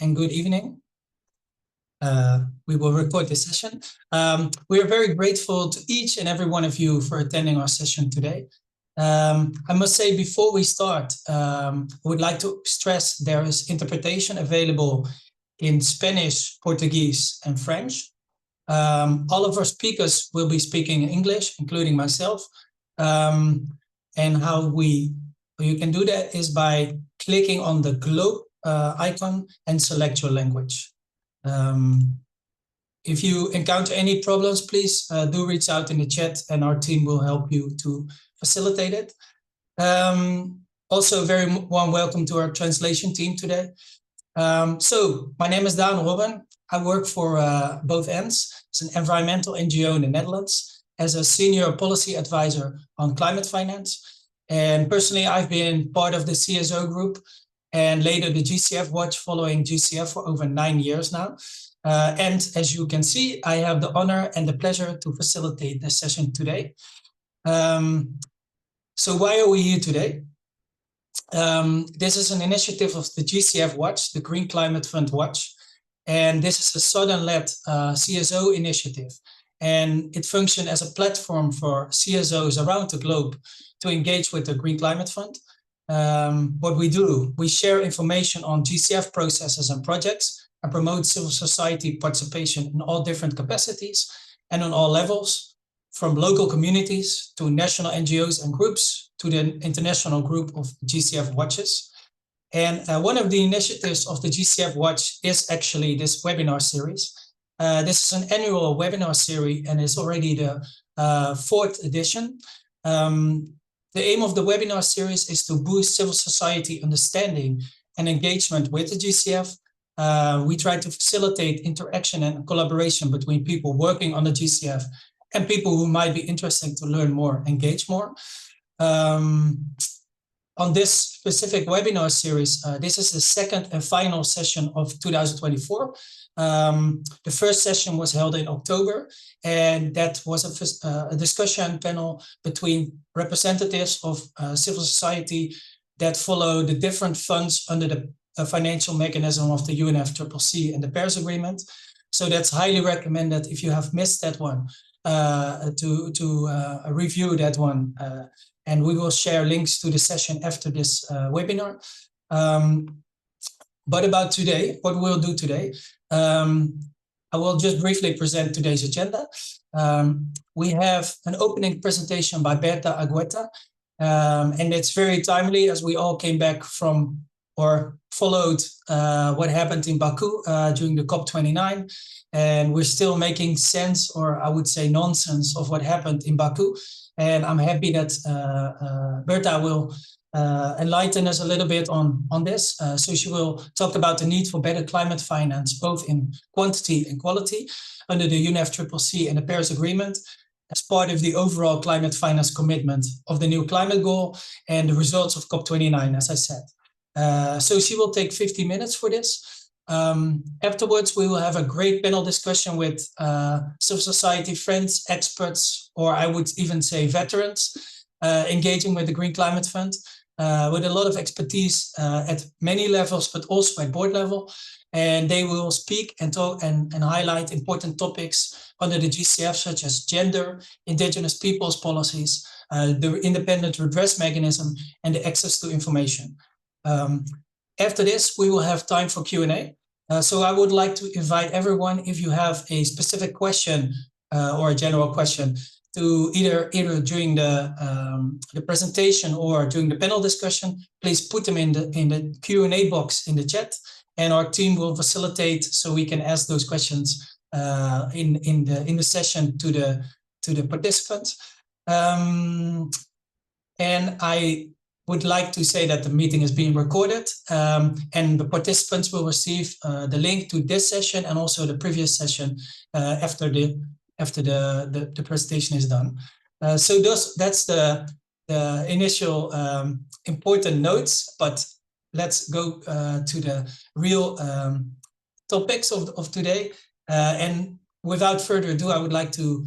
and good evening. We will record this session. We are very grateful to each and every one of you for attending our session today. I must say before we start, I would like to stress there is interpretation available in Spanish, Portuguese, and French. All of our speakers will be speaking in English, including myself. And how you can do that is by clicking on the globe icon and select your language. If you encounter any problems, please do reach out in the chat and our team will help you to facilitate it. Also, very warm welcome to our translation team today. So my name is Daan Robben. I work for Both Ends. It's an environmental NGO in the Netherlands as a senior policy advisor on climate finance. And personally, I've been part of the CSO group and later the GCF watch following GCF for over 9 years now. And as you can see, I have the honor and the pleasure to facilitate this session today. So why are we here today? This is an initiative of the GCF Watch, the Green Climate Fund Watch. And this is a Southern-led CSO initiative. And it functions as a platform for CSOs around the globe to engage with the Green Climate Fund. What we do, we share information on GCF processes and projects and promote civil society participation in all different capacities and on all levels, from local communities to national NGOs and groups to the international group of GCF watches. And one of the initiatives of the GCF Watch is actually this webinar series. This is an annual webinar series and it's already the 4th edition. The aim of the webinar series is to boost civil society understanding and engagement with the GCF. We try to facilitate interaction and collaboration between people working on the GCF and people who might be interested to learn more, engage more. On this specific webinar series, this is the 2nd and final session of 2024. The first session was held in October, and that was a discussion panel between representatives of civil society that follow the different funds under the financial mechanism of the UNFCCC and the Paris Agreement. So that's highly recommended if you have missed that one to review that one. And we will share links to the session after this webinar. But about today, what we'll do today, I will just briefly present today's agenda. We have an opening presentation by Berta Agueta, and it's very timely as we all came back from or followed what happened in Baku during the COP29. And we're still making sense, or I would say nonsense, of what happened in Baku. And I'm happy that Berta will enlighten us a little bit on this. So she will talk about the need for better climate finance, both in quantity and quality, under the UNFCCC and the Paris Agreement, as part of the overall climate finance commitment of the new climate goal and the results of COP29, as I said. So she will take 50 minutes for this. Afterwards, we will have a great panel discussion with civil society friends, experts, or I would even say veterans, engaging with the Green Climate Fund, with a lot of expertise at many levels, but also at board level. And they will speak and talk and highlight important topics under the GCF, such as gender, indigenous peoples policies, the independent redress mechanism, and the access to information. After this, we will have time for Q&A. So I would like to invite everyone, if you have a specific question or a general question, to either during the presentation or during the panel discussion, please put them in the Q&A box in the chat, and our team will facilitate so we can ask those questions in the session to the participants. And I would like to say that the meeting is being recorded, and the participants will receive the link to this session and also the previous session after the presentation is done. So that's the initial important notes, but let's go to the real topics of today. And without further ado, I would like to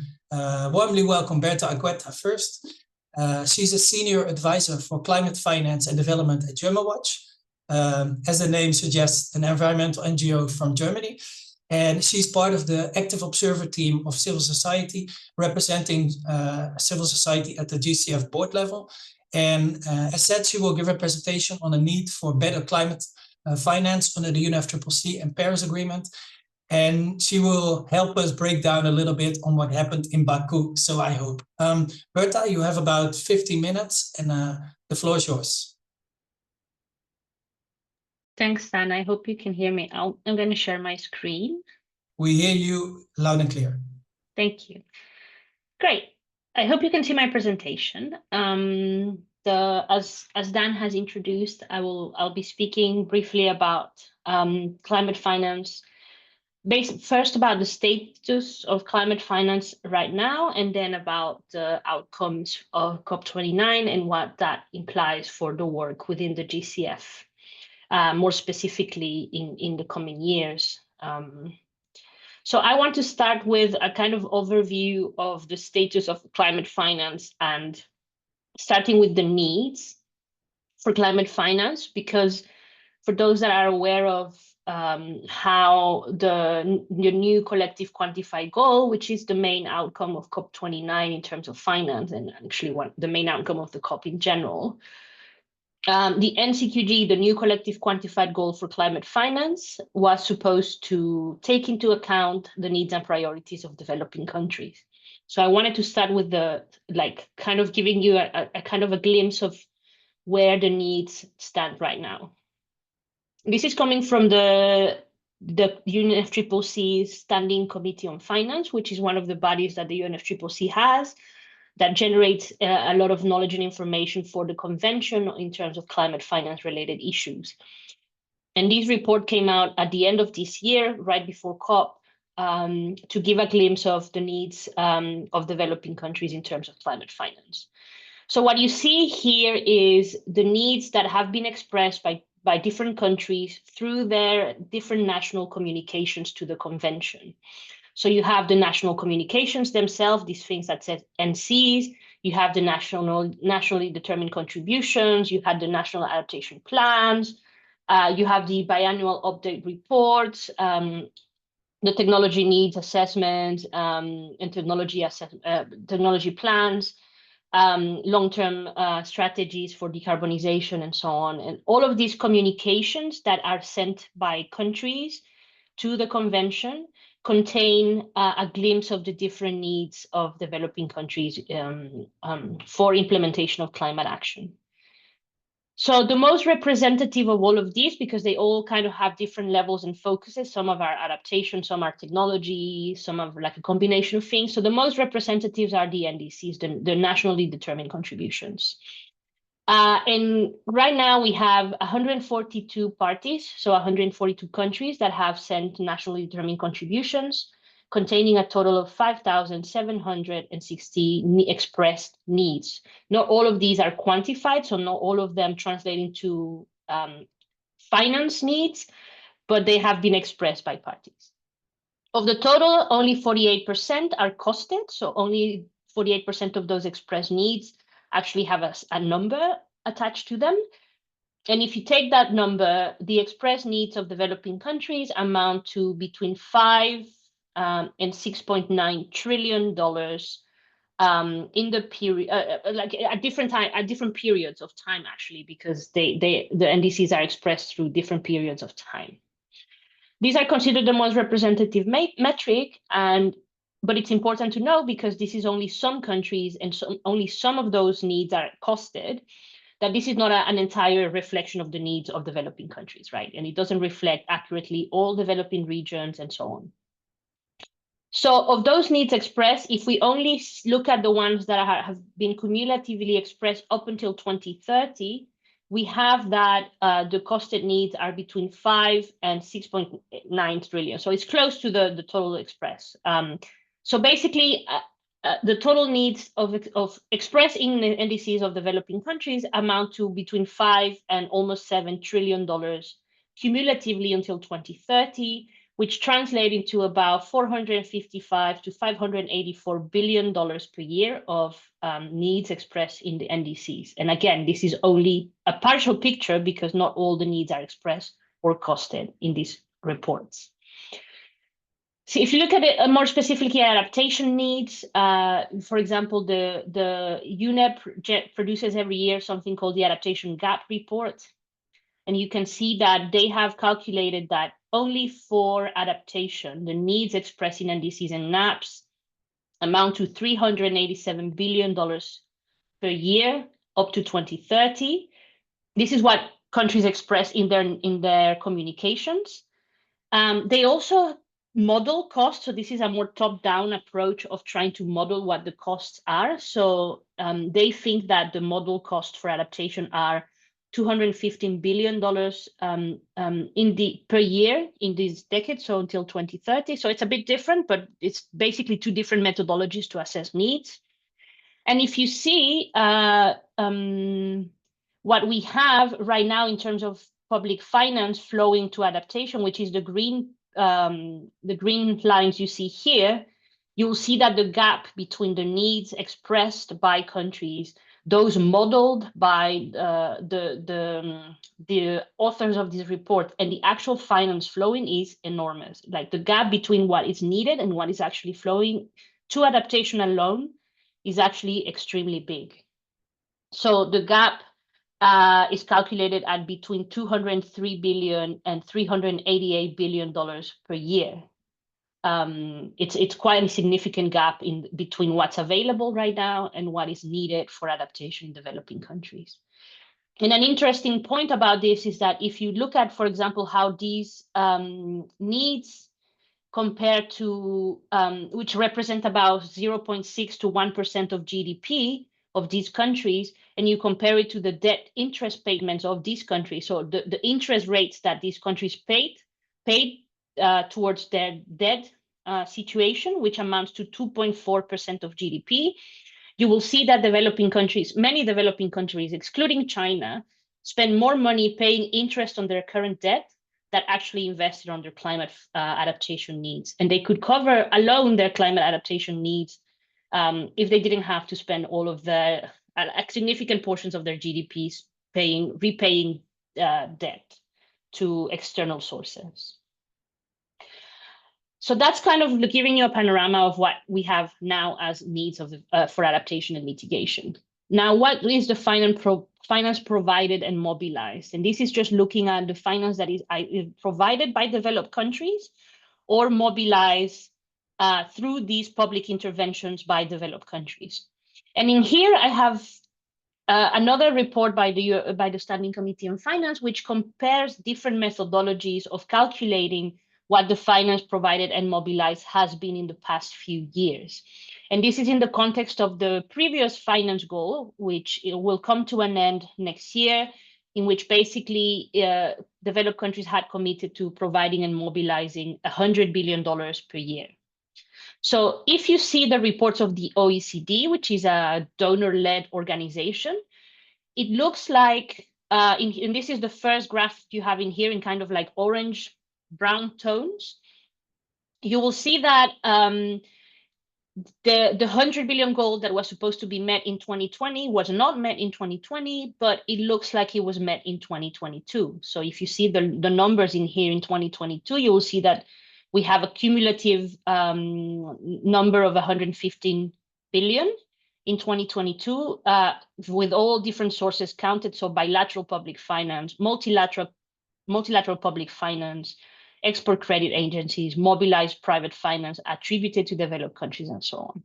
warmly welcome Berta Agueta first. She's a senior advisor for climate finance and development at Germanwatch. as the name suggests, an environmental NGO from Germany. And she's part of the active observer team of civil society, representing civil society at the GCF board level. And as said, she will give a presentation on the need for better climate finance under the UNFCCC and Paris Agreement. And she will help us break down a little bit on what happened in Baku, so I hope. Berta, you have about 15 minutes, and the floor is yours. Thanks, Stan. I hope you can hear me. I'm going to share my screen. We hear you loud and clear. Thank you. Great. I hope you can see my presentation. As Dan has introduced, I'll be speaking briefly about climate finance. First about the status of climate finance right now, and then about the outcomes of COP29 and what that implies for the work within the GCF. More specifically in the coming years. So I want to start with a kind of overview of the status of climate finance, and starting with the needs for climate finance, because for those that are aware of how the new collective quantified goal, which is the main outcome of COP29 in terms of finance, and actually the main outcome of the COP in general, the NCQG, the new collective quantified goal for climate finance, was supposed to take into account the needs and priorities of developing countries. So I wanted to start with kind of giving you a kind of a glimpse of where the needs stand right now. This is coming from the UNFCCC Standing Committee on Finance, which is one of the bodies that the UNFCCC has, that generates a lot of knowledge and information for the convention in terms of climate finance related issues. And this report came out at the end of this year, right before COP, to give a glimpse of the needs of developing countries in terms of climate finance. So what you see here is the needs that have been expressed by different countries through their different national communications to the convention. So you have the national communications themselves, these things that says NCs, you have the nationally determined contributions, you have the national adaptation plans, you have the biannual update reports, the technology needs assessment, and technology plans, long-term strategies for decarbonization and so on. And all of these communications that are sent by countries to the convention contain a glimpse of the different needs of developing countries for implementation of climate action. So the most representative of all of these, because they all kind of have different levels and focuses, some of our adaptation, some are technology, some are like a combination of things. So the most representatives are the NDCs, the nationally determined contributions. And right now we have 142 parties, so 142 countries that have sent nationally determined contributions, containing a total of 5,760 expressed needs. Not all of these are quantified, so not all of them translate into finance needs, but they have been expressed by parties. Of the total, only 48% are costed, so only 48% of those expressed needs actually have a number attached to them. And if you take that number, the expressed needs of developing countries amount to between $5 and $6.9 trillion in the period, like at different periods of time, actually, because the NDCs are expressed through different periods of time. These are considered the most representative metric, but it's important to know, because this is only some countries and only some of those needs are costed, that this is not an entire reflection of the needs of developing countries, right? And it doesn't reflect accurately all developing regions and so on. So of those needs expressed, if we only look at the ones that have been cumulatively expressed up until 2030, we have that the costed needs are between 5 and 6.9 trillion. So it's close to the total expressed. So basically, the total needs of expressed in the NDCs of developing countries amount to between 5 and almost $7 trillion cumulatively until 2030, which translate into about $455 to $584 billion per year of needs expressed in the NDCs. And again, this is only a partial picture because not all the needs are expressed or costed in these reports. So if you look at it more specifically, adaptation needs, for example, the UNEP produces every year something called the Adaptation Gap Report. And you can see that they have calculated that only for adaptation, the needs expressed in NDCs and NAPs amount to $387 billion per year up to 2030. This is what countries express in their communications. They also model costs. So this is a more top-down approach of trying to model what the costs are. So they think that the model costs for adaptation are $215 billion per year in this decade, so until 2030. So it's a bit different, but it's basically two different methodologies to assess needs. And if you see what we have right now in terms of public finance flowing to adaptation, which is the green lines you see here, you'll see that the gap between the needs expressed by countries, those modeled by the authors of this report, and the actual finance flowing is enormous. Like the gap between what is needed and what is actually flowing to adaptation alone is actually extremely big. So the gap is calculated at between $203 billion and $388 billion per year. It's quite a significant gap in between what's available right now and what is needed for adaptation in developing countries. And an interesting point about this is that if you look at, for example, how these needs compare to, which represent about 0.6 to 1% of GDP of these countries, and you compare it to the debt interest payments of these countries, so the interest rates that these countries paid towards their debt situation, which amounts to 2.4% of GDP, you will see that developing countries, many developing countries, excluding China, spend more money paying interest on their current debt that actually invested on their climate adaptation needs. And they could cover alone their climate adaptation needs if they didn't have to spend all of their significant portions of their GDPs repaying debt to external sources. So that's kind of giving you a panorama of what we have now as needs of for adaptation and mitigation. Now, what is the finance provided and mobilized? And this is just looking at the finance that is provided by developed countries or mobilized through these public interventions by developed countries. And in here, I have another report by the Standing Committee on Finance, which compares different methodologies of calculating what the finance provided and mobilized has been in the past few years. And this is in the context of the previous finance goal, which will come to an end next year, in which basically developed countries had committed to providing and mobilizing $100 billion per year. So if you see the reports of the OECD, which is a donor-led organization, it looks like, and this is the first graph you have in here in kind of like orange, brown tones, you will see that the 100 billion goal that was supposed to be met in 2020 was not met in 2020, but it looks like it was met in 2022. So if you see the numbers in here in 2022, you will see that we have a cumulative number of 115 billion in 2022 with all different sources counted. So bilateral public finance, multilateral public finance, export credit agencies, mobilized private finance attributed to developed countries, and so on.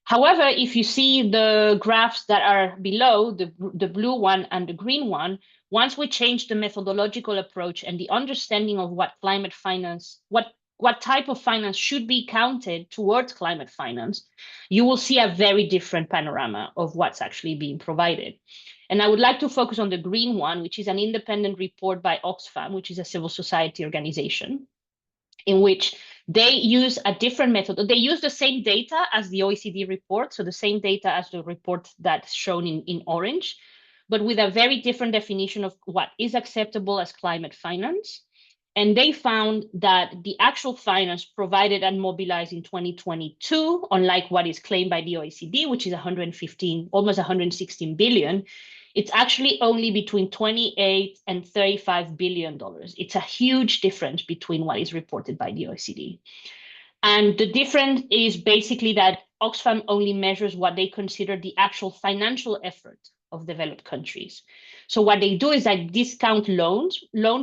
However, if you see the graphs that are below, the blue one and the green one, once we change the methodological approach and the understanding of what climate finance, what type of finance should be counted towards climate finance, you will see a very different panorama of what's actually being provided. And I would like to focus on the green one, which is an independent report by Oxfam, which is a civil society organization, in which they use a different method. They use the same data as the OECD report, so the same data as the report that's shown in orange, but with a very different definition of what is acceptable as climate finance. And they found that the actual finance provided and mobilized in 2022, unlike what is claimed by the OECD, which is 115, almost 116 billion, it's actually only between 28 and $35 billion. It's a huge difference between what is reported by the OECD. And the difference is basically that Oxfam only measures what they consider the actual financial effort of developed countries. So what they do is they discount loan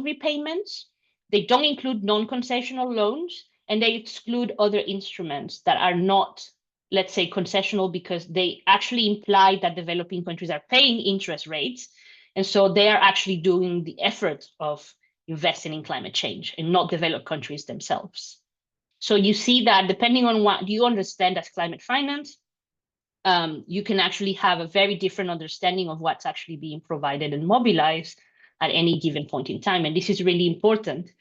repayments. They don't include non-concessional loans, and they exclude other instruments that are not, let's say, concessional, because they actually imply that developing countries are paying interest rates. And so they are actually doing the effort of investing in climate change and not developed countries themselves. So you see that depending on what you understand as climate finance, you can actually have a very different understanding of what's actually being provided and mobilized at any given point in time. And this is really important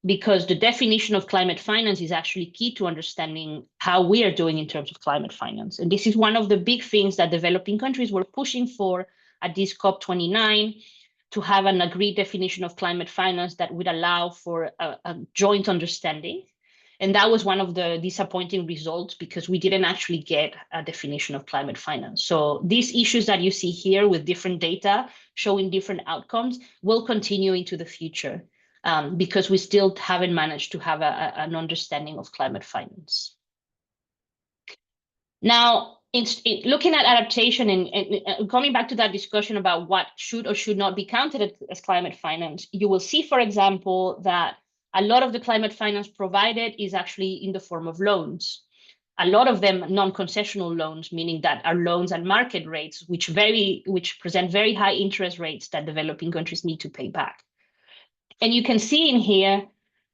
because the definition of climate finance is actually key to understanding how we are doing in terms of climate finance. And this is one of the big things that developing countries were pushing for at this COP29, to have an agreed definition of climate finance that would allow for a joint understanding. And that was one of the disappointing results, because we didn't actually get a definition of climate finance. So these issues that you see here with different data showing different outcomes will continue into the future, because we still haven't managed to have an understanding of climate finance. Now, looking at adaptation and coming back to that discussion about what should or should not be counted as climate finance, you will see, for example, that a lot of the climate finance provided is actually in the form of loans. A lot of them non-concessional loans, meaning that are loans at market rates, which present very high interest rates that developing countries need to pay back. And you can see in here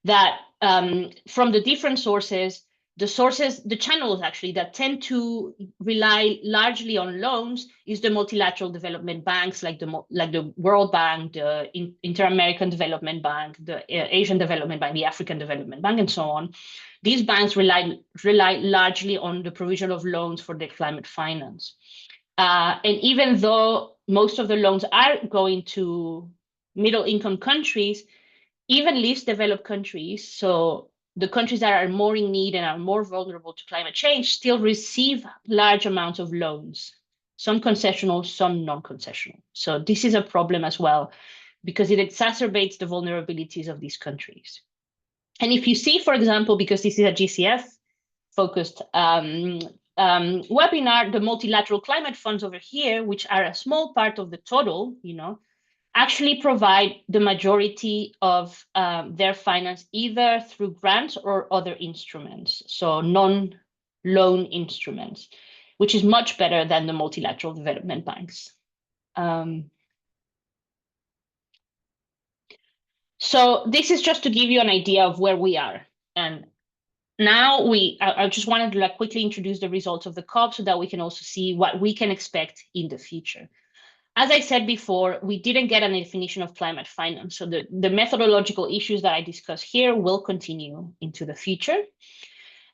that from the different sources, the channels actually that tend to rely largely on loans is the multilateral development banks, like the World Bank, the Inter-American Development Bank, the Asian Development Bank, the African Development Bank, and so on. These banks rely largely on the provision of loans for their climate finance. And even though most of the loans are going to middle-income countries, even least developed countries, so the countries that are more in need and are more vulnerable to climate change, still receive large amounts of loans, some concessional, some non-concessional. So this is a problem as well, because it exacerbates the vulnerabilities of these countries. And if you see, for example, because this is a GCF-focused webinar, the multilateral climate funds over here, which are a small part of the total, actually provide the majority of their finance either through grants or other instruments, so non-loan instruments, which is much better than the multilateral development banks. So this is just to give you an idea of where we are. And now I just wanted to quickly introduce the results of the COP so that we can also see what we can expect in the future. As I said before, we didn't get a definition of climate finance. So the methodological issues that I discuss here will continue into the future.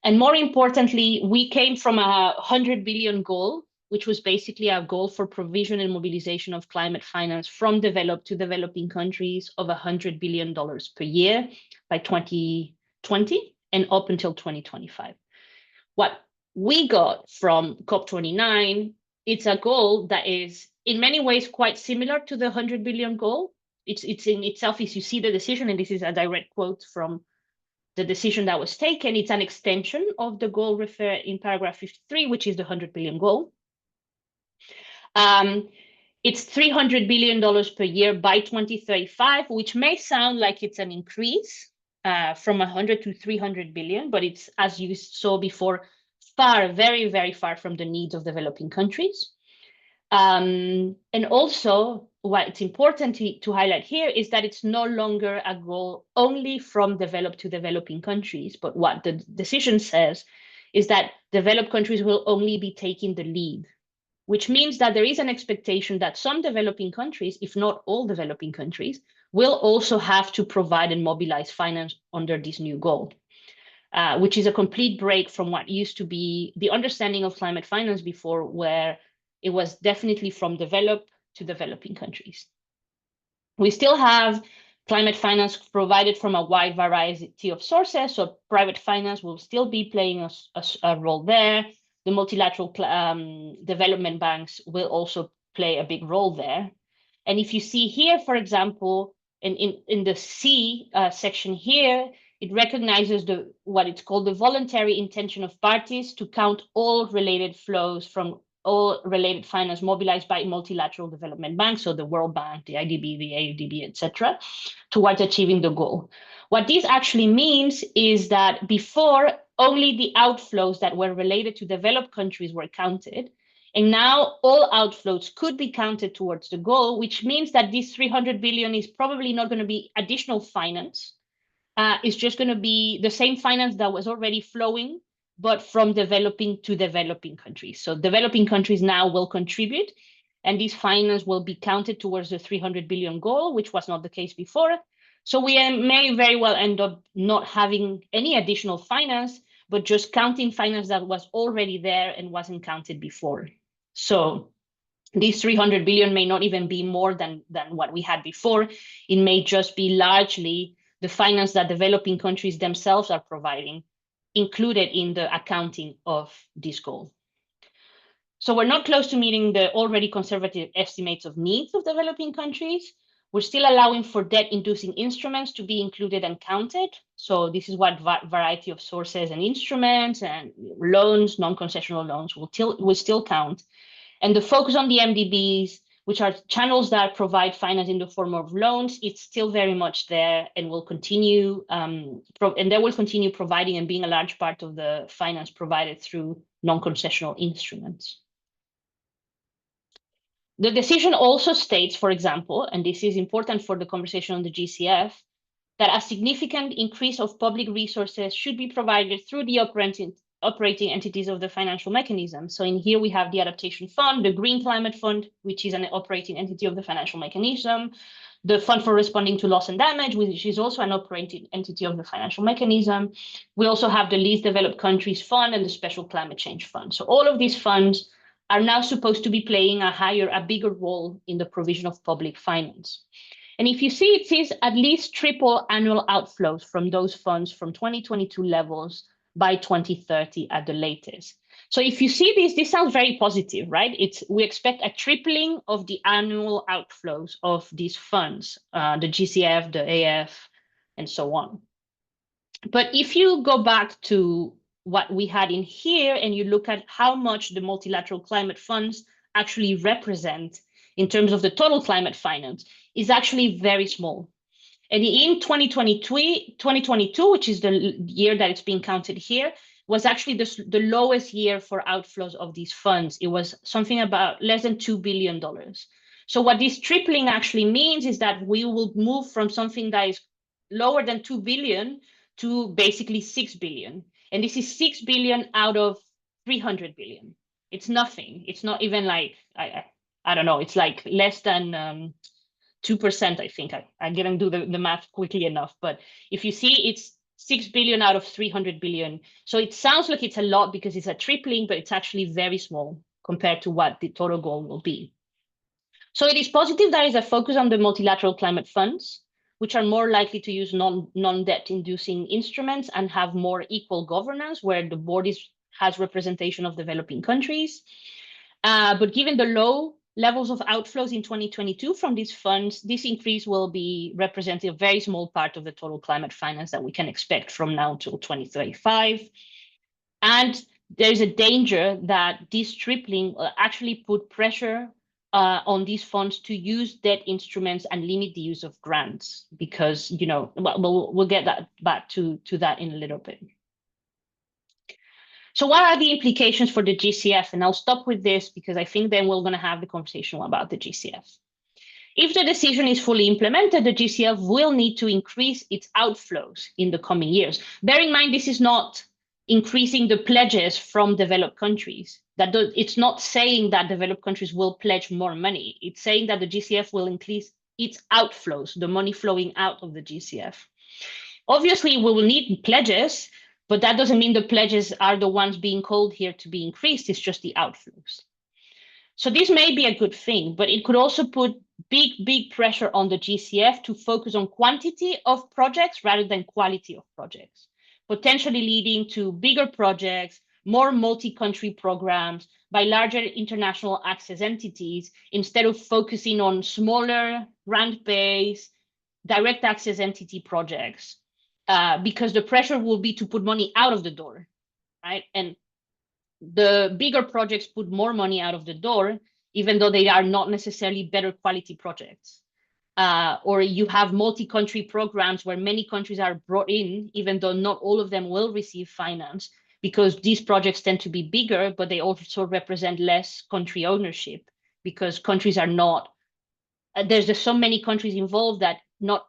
And more importantly, we came from a 100 billion goal, which was basically a goal for provision and mobilization of climate finance from developed to developing countries of $100 billion per year by 2020 and up until 2025. What we got from COP29, it's a goal that is in many ways quite similar to the 100 billion goal. It's in itself, as you see the decision, and this is a direct quote from the decision that was taken, it's an extension of the goal referred in paragraph 53, which is the 100 billion goal. It's $300 billion per year by 2035, which may sound like it's an increase from 100 to 300 billion, but it's, as you saw before, very, very far from the needs of developing countries. And also, what's important to highlight here is that it's no longer a goal only from developed to developing countries, but what the decision says is that developed countries will only be taking the lead, which means that there is an expectation that some developing countries, if not all developing countries, will also have to provide and mobilize finance under this new goal, which is a complete break from what used to be the understanding of climate finance before, where it was definitely from developed to developing countries. We still have Climate finance provided from a wide variety of sources, so private finance will still be playing a role there. The multilateral development banks will also play a big role there. And if you see here, for example, in the C section here, it recognizes what it's called the voluntary intention of parties to count all related flows from all related finance mobilized by multilateral development banks, so the World Bank, the IDB, the AUDB, etc., towards achieving the goal. What this actually means is that before, only the outflows that were related to developed countries were counted, and now all outflows could be counted towards the goal, which means that this 300 billion is probably not going to be additional finance. It's just going to be the same finance that was already flowing, but from developing to developing countries. So developing countries now will contribute, and this finance will be counted towards the 300 billion goal, which was not the case before. So we may very well end up not having any additional finance, but just counting finance that was already there and wasn't counted before. So these 300 billion may not even be more than what we had before. It may just be largely the finance that developing countries themselves are providing, included in the accounting of this goal. So we're not close to meeting the already conservative estimates of needs of developing countries. We're still allowing for debt-inducing instruments to be included and counted. So this is what variety of sources and instruments and loans, non-concessional loans will still count. And the focus on the MDBs, which are channels that provide finance in the form of loans, it's still very much there and will continue, and they will continue providing and being a large part of the finance provided through non-concessional instruments. The decision also states, for example, and this is important for the conversation on the GCF, that a significant increase of public resources should be provided through the operating entities of the financial mechanism. So in here we have the Adaptation Fund, the Green Climate Fund, which is an operating entity of the financial mechanism, the Fund for Responding to Loss and Damage, which is also an operating entity of the financial mechanism. We also have the Least Developed Countries Fund and the Special Climate Change Fund. So all of these funds are now supposed to be playing a bigger role in the provision of public finance. And if you see, it says at least triple annual outflows from those funds from 2022 levels by 2030 at the latest. So if you see this sounds very positive, right? We expect a tripling of the annual outflows of these funds, the GCF, the AF, and so on. But if you go back to what we had in here and you look at how much the multilateral climate funds actually represent in terms of the total climate finance, is actually very small. And in 2022, which is the year that it's being counted here, was actually the lowest year for outflows of these funds. It was something about less than $2 billion. So what this tripling actually means is that we will move from something that is lower than 2 billion to basically 6 billion. And this is 6 billion out of 300 billion. It's nothing. It's not even like, I don't know, it's like less than 2%, I think. I didn't do the math quickly enough, but if you see, it's 6 billion out of 300 billion. So it sounds like it's a lot because it's a tripling, but it's actually very small compared to what the total goal will be. So it is positive there is a focus on the multilateral climate funds, which are more likely to use non-debt inducing instruments and have more equal governance, where the board has representation of developing countries. But given the low levels of outflows in 2022 from these funds, this increase will be representing a very small part of the total climate finance that we can expect from now till 2035. And there's a danger that this tripling will actually put pressure on these funds to use debt instruments and limit the use of grants, because, you know, we'll get back to that in a little bit. So what are the implications for the GCF? And I'll stop with this because I think then we're going to have the conversation about the GCF. If the decision is fully implemented, the GCF will need to increase its outflows in the coming years. Bear in mind, this is not increasing the pledges from developed countries. It's not saying that developed countries will pledge more money. It's saying that the GCF will increase its outflows, the money flowing out of the GCF. Obviously, we will need pledges, but that doesn't mean the pledges are the ones being called here to be increased. It's just the outflows. So this may be a good thing, but it could also put big pressure on the GCF to focus on quantity of projects rather than quality of projects, potentially leading to bigger projects, more multi-country programs by larger international access entities instead of focusing on smaller grant-based direct access entity projects, because the pressure will be to put money out of the door, right? And the bigger projects put more money out of the door, even though they are not necessarily better quality projects. Or you have multi-country programs where many countries are brought in, even though not all of them will receive finance, because these projects tend to be bigger, but they also represent less country ownership, because countries are not, there's just so many countries involved that not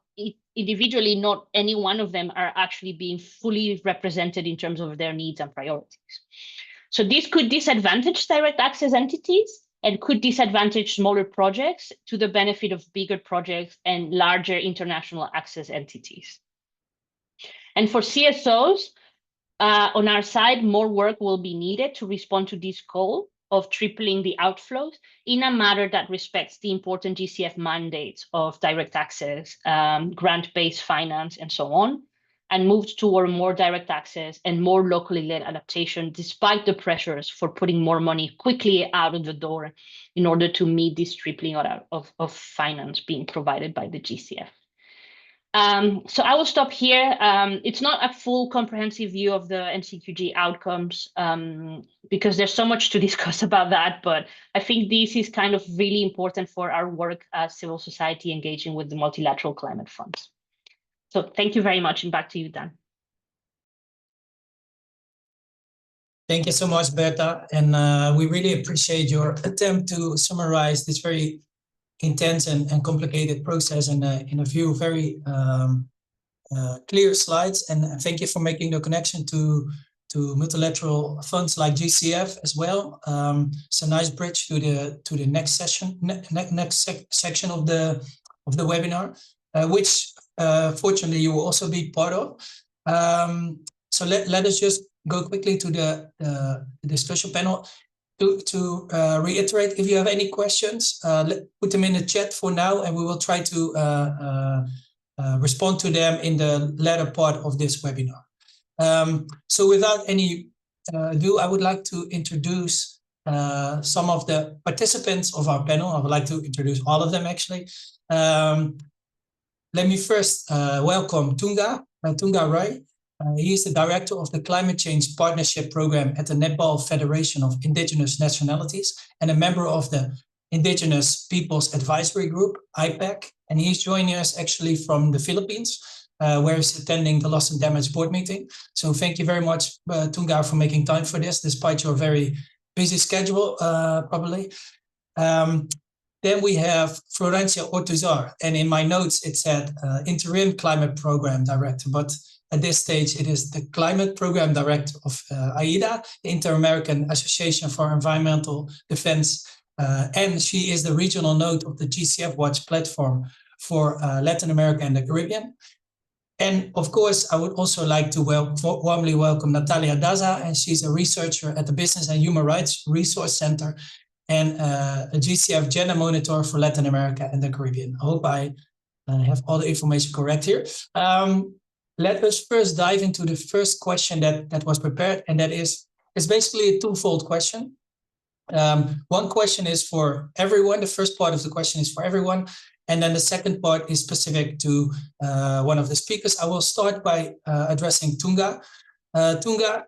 individually, not any one of them are actually being fully represented in terms of their needs and priorities. So this could disadvantage direct access entities and could disadvantage smaller projects to the benefit of bigger projects and larger international access entities. And for CSOs, on our side, more work will be needed to respond to this goal of tripling the outflows in a manner that respects the important GCF mandates of direct access, grant-based finance, and so on, and moves toward more direct access and more locally led adaptation, despite the pressures for putting more money quickly out of the door in order to meet this tripling of finance being provided by the GCF. So I will stop here. It's not a full comprehensive view of the NCQG outcomes, because there's so much to discuss about that, but I think this is kind of really important for our work as civil society engaging with the multilateral climate funds. So thank you very much, and back to you, Dan. Thank you so much, Berta. And we really appreciate your attempt to summarize this very intense and complicated process in a few very clear slides. And thank you for making the connection to multilateral funds like GCF as well. It's a nice bridge to the next session, section of the webinar, which fortunately you will also be part of. So let us just go quickly to the discussion panel. To reiterate, if you have any questions, put them in the chat for now, and we will try to respond to them in the latter part of this webinar. So without any ado, I would like to introduce some of the participants of our panel. I would like to introduce all of them, actually. Let me first welcome Tunga Rai. He is the director of the Climate Change Partnership Program at the Nepal Federation of Indigenous Nationalities and a member of the Indigenous Peoples Advisory Group, IPAC. And he's joining us actually from the Philippines, where he's attending the Loss and Damage Board meeting. So thank you very much, Tunga, for making time for this, despite your very busy schedule, probably. Then we have Florencia Ortuzar, and in my notes it said Interim Climate Program Director, but at this stage it is the Climate Program Director of AIDA, the Inter-American Association for Environmental Defense, and she is the regional node of the GCF Watch platform for Latin America and the Caribbean. And of course, I would also like to warmly welcome Natalia Daza, and she's a researcher at the Business and Human Rights Resource Center and a GCF Gender Monitor for Latin America and the Caribbean. I hope I have all the information correct here. Let us first dive into the first question that was prepared, and that is, it's basically a twofold question. One question is for everyone. The first part of the question is for everyone, and then the second part is specific to one of the speakers. I will start by addressing Tunga. Tunga,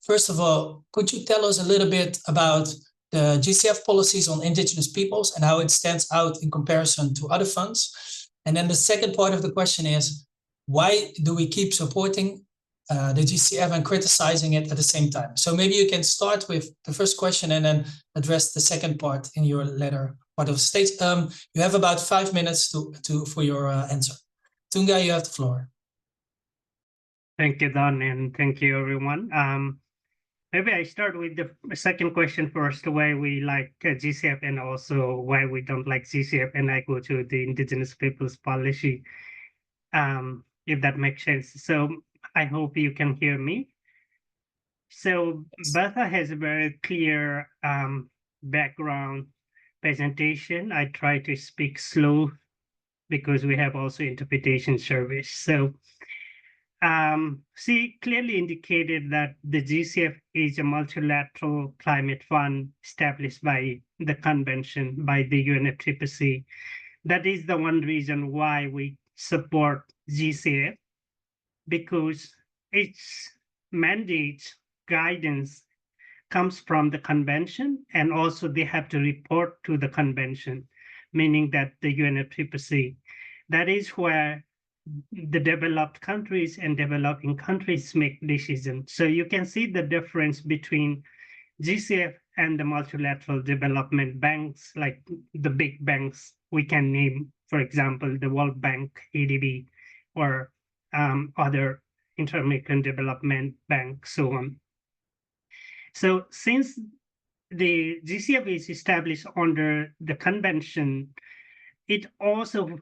first of all, could you tell us a little bit about the GCF policies on indigenous peoples and how it stands out in comparison to other funds? And then the second part of the question is, why do we keep supporting the GCF and criticizing it at the same time? So maybe you can start with the first question and then address the second part in your later part of the stage. You have about 5 minutes for your answer. Tunga, you have the floor. Thank you, Don, and thank you, everyone. Maybe I start with the second question first, why we like GCF and also why we don't like GCF, and I go to the indigenous peoples policy, if that makes sense. So I hope you can hear me. So Bertha has a very clear background presentation. I try to speak slow because we have also interpretation service. So she clearly indicated that the GCF is a multilateral climate fund established by the convention, by the UNFCCC. That is the one reason why we support GCF, because its mandate guidance comes from the convention, and also they have to report to the convention, meaning that the UNFCCC. That is where the developed countries and developing countries make decisions. So you can see the difference between GCF and the multilateral development banks, like the big banks we can name, for example, the World Bank, ADB, or other Inter-American Development Bank, so on. So since the GCF is established under the convention, it also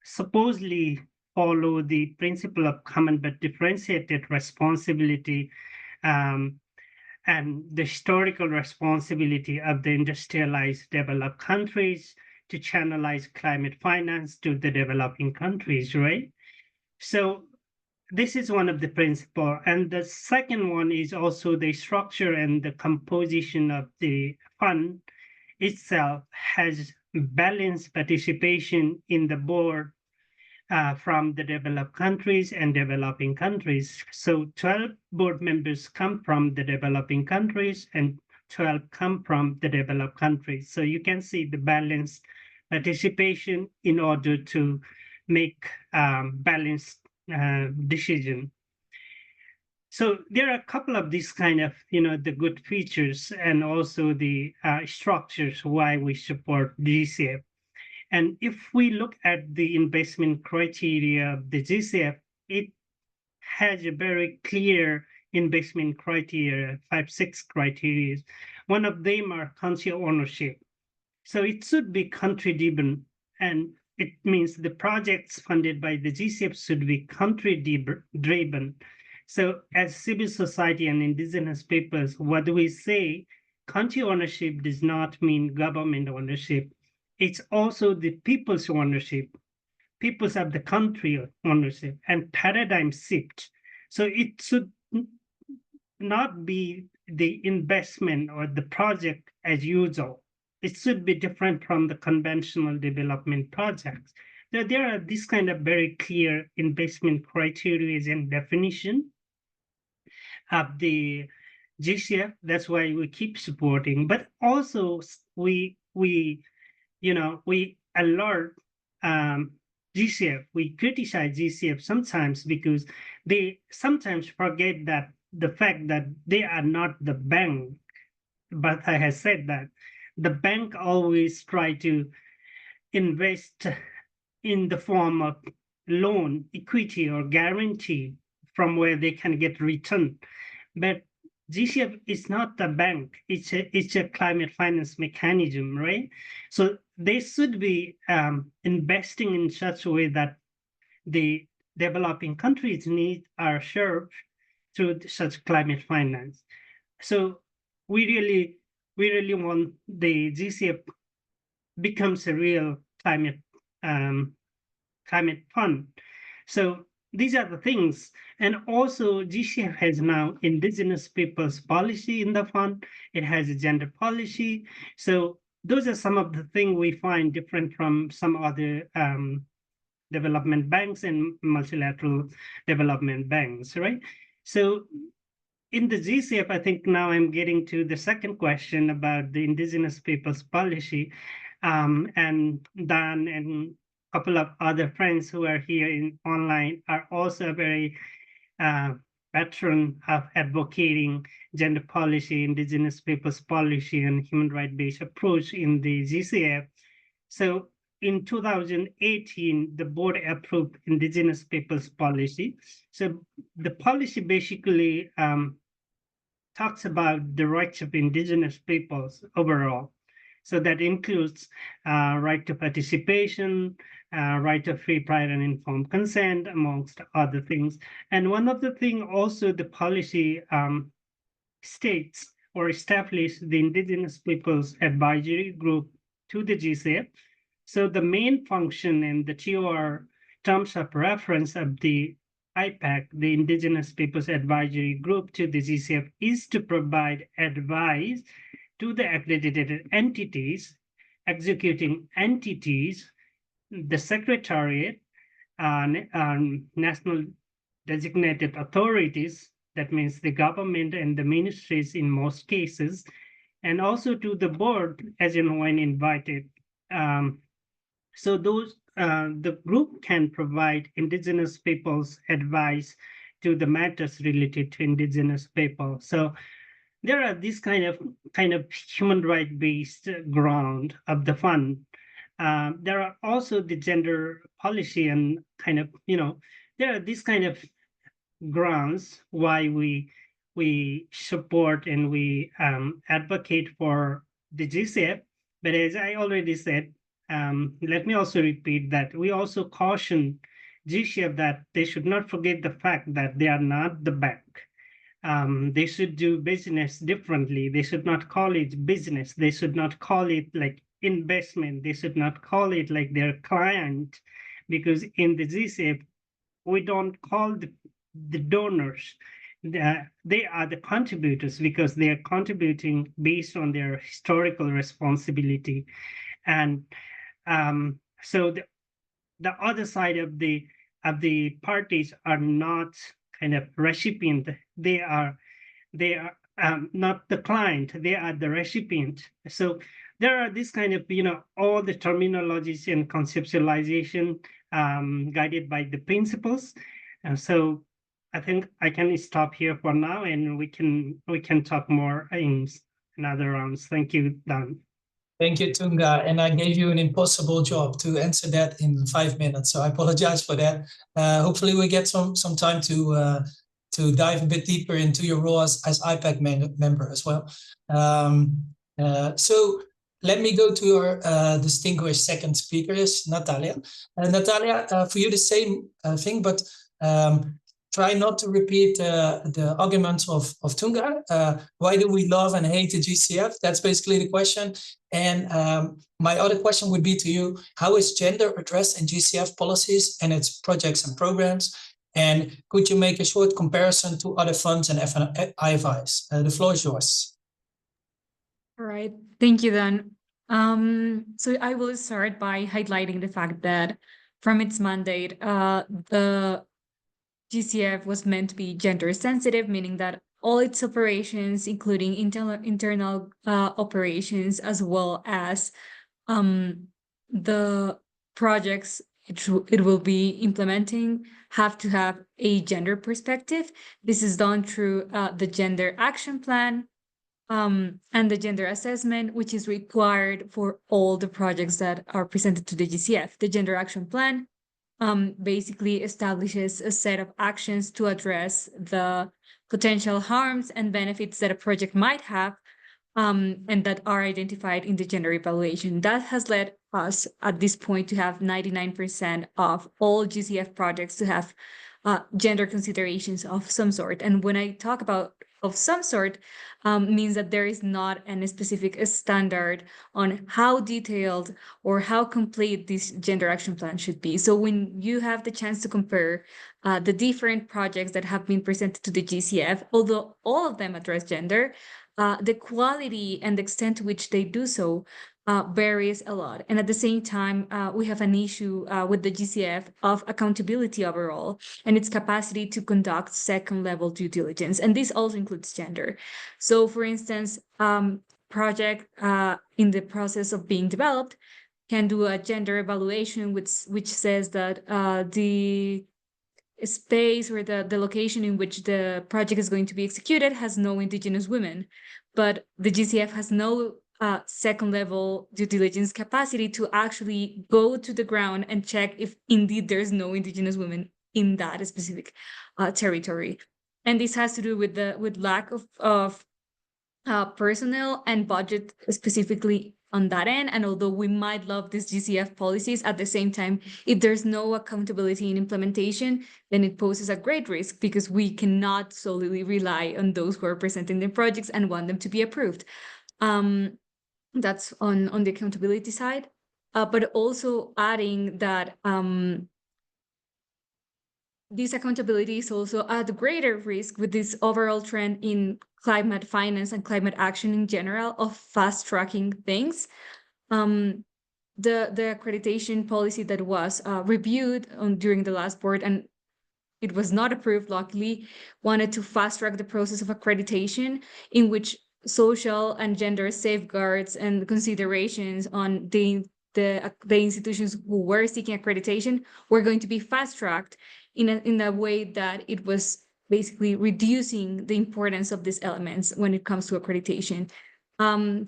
supposedly follow the principle of common but differentiated responsibility and the historical responsibility of the industrialized developed countries to channelize climate finance to the developing countries, right? So this is one of the principles. And the second one is also the structure and the composition of the fund itself has balanced participation in the board from the developed countries and developing countries. So 12 board members come from the developing countries and 12 come from the developed countries. So you can see the balanced participation in order to make balanced decision. So there are a couple of these kind of, the good features and also the structures why we support GCF. And if we look at the investment criteria of the GCF, it has a very clear investment criteria, 5-6 criteria. One of them are country ownership. So it should be country-driven, and it means the projects funded by the GCF should be country-driven. So as civil society and indigenous peoples, what do we say? Country ownership does not mean government ownership. It's also the people's ownership, peoples of the country ownership, and paradigm shift. So it should not be the investment or the project as usual. It should be different from the conventional development projects. There are this kind of very clear investment criteria and definition of the GCF. That's why we keep supporting. But also we alert GCF. We criticize GCF sometimes because they sometimes forget that the fact that they are not the bank. But I have said that the bank always try to invest in the form of loan, equity, or guarantee from where they can get return. But GCF is not the bank. It's a climate finance mechanism, right? So they should be investing in such a way that the developing countries' needs are served through such climate finance. So we really want the GCF becomes a real climate fund. So these are the things. And also GCF has now indigenous peoples policy in the fund. It has a gender policy. So those are some of the things we find different from some other development banks and multilateral development banks, right? So in the GCF, I think now I'm getting to the second question about the indigenous peoples policy. And Dan and a couple of other friends who are here in online are also very veteran of advocating gender policy, indigenous peoples policy, and human rights-based approach in the GCF. So in 2018, the board approved indigenous peoples policy. So the policy basically talks about the rights of indigenous peoples overall. So that includes right to participation, right of free, prior, and informed consent, amongst other things. And one of the things also the policy states or established the Indigenous Peoples Advisory Group to the GCF. So the main function in the TOR terms of reference of the IPAC, the Indigenous Peoples Advisory Group to the GCF, is to provide advice to the accredited entities, executing entities, the Secretariat, national designated authorities, that means the government and the ministries in most cases, and also to the board as and when invited. So those the group can provide Indigenous peoples advice to the matters related to Indigenous people. So there are this kind of human right based ground of the fund. There are also the gender policy and there are these kind of grounds why we support and we advocate for the GCF. But as I already said, let me also repeat that we also caution GCF that they should not forget the fact that they are not the bank. They should do business differently. They should not call it business. They should not call it like investment. They should not call it like their client, because in the GCF, we don't call the donors. They are the contributors because they are contributing based on their historical responsibility. And so the other side of the parties are not kind of recipient. They are not the client. They are the recipient. So there are this kind of all the terminologies and conceptualization guided by the principles. And so I think I can stop here for now, and we can talk more in another rounds. Thank you, Dan. Thank you, Tunga. And I gave you an impossible job to answer that in 5 minutes, so I apologize for that. Hopefully, we get some time to dive a bit deeper into your role as IPAC member as well. So let me go to our distinguished second speaker, is Natalia. Natalia, for you the same thing, but try not to repeat the arguments of Tunga. Why do we love and hate the GCF? That's basically the question. And my other question would be to you, how is gender addressed in GCF policies and its projects and programs? And could you make a short comparison to other funds and IFIs? The floor is yours. All right, thank you, Dan. So I will start by highlighting the fact that from its mandate, the GCF was meant to be gender sensitive, meaning that all its operations, including internal operations, as well as the projects it will be implementing, have to have a gender perspective. This is done through the gender action plan and the gender assessment, which is required for all the projects that are presented to the GCF. The gender action plan basically establishes a set of actions to address the potential harms and benefits that a project might have, and that are identified in the gender evaluation. That has led us at this point to have 99% of all GCF projects to have gender considerations of some sort. And when I talk about of some sort, means that there is not any specific standard on how detailed or how complete this gender action plan should be. So when you have the chance to compare the different projects that have been presented to the GCF, although all of them address gender, the quality and the extent to which they do so varies a lot. And at the same time, we have an issue with the GCF of accountability overall and its capacity to conduct second-level due diligence. And this also includes gender. So for instance, project in the process of being developed can do a gender evaluation which says that the space or the location in which the project is going to be executed has no indigenous women, but the GCF has no second-level due diligence capacity to actually go to the ground and check if indeed there's no indigenous women in that specific territory. And this has to do with lack of personnel and budget specifically on that end. And although we might love these GCF policies, at the same time, if there's no accountability in implementation, then it poses a great risk because we cannot solely rely on those who are presenting the projects and want them to be approved. That's on the accountability side, but also adding that this accountability is also at greater risk with this overall trend in climate finance and climate action in general of fast tracking things. The accreditation policy that was reviewed during the last board, and it was not approved, luckily, wanted to fast track the process of accreditation, in which social and gender safeguards and considerations on the institutions who were seeking accreditation were going to be fast tracked in a way that it was basically reducing the importance of these elements when it comes to accreditation.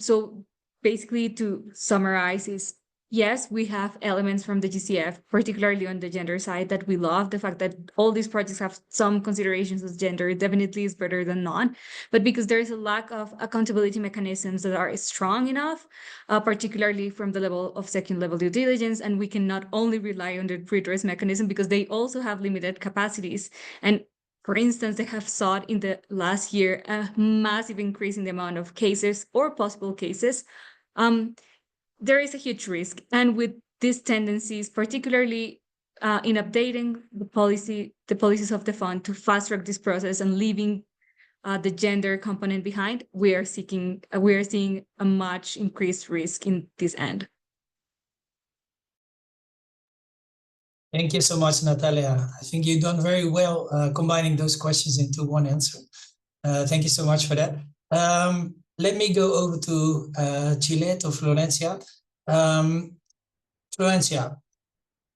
So basically, to summarize, is yes, we have elements from the GCF, particularly on the gender side, that we love. The fact that all these projects have some considerations of gender definitely is better than none. But because there is a lack of accountability mechanisms that are strong enough, particularly from the level of second level due diligence, and we cannot only rely on the redress mechanism because they also have limited capacities. And for instance, they have sought in the last year a massive increase in the amount of cases or possible cases. There is a huge risk. And with these tendencies, particularly in updating the policies of the fund to fast track this process and leaving the gender component behind, we are seeing a much increased risk in this end. Thank you so much, Natalia. I think you've done very well combining those questions into one answer. Thank you so much for that. Let me go over to Chile, to Florencia. Florencia,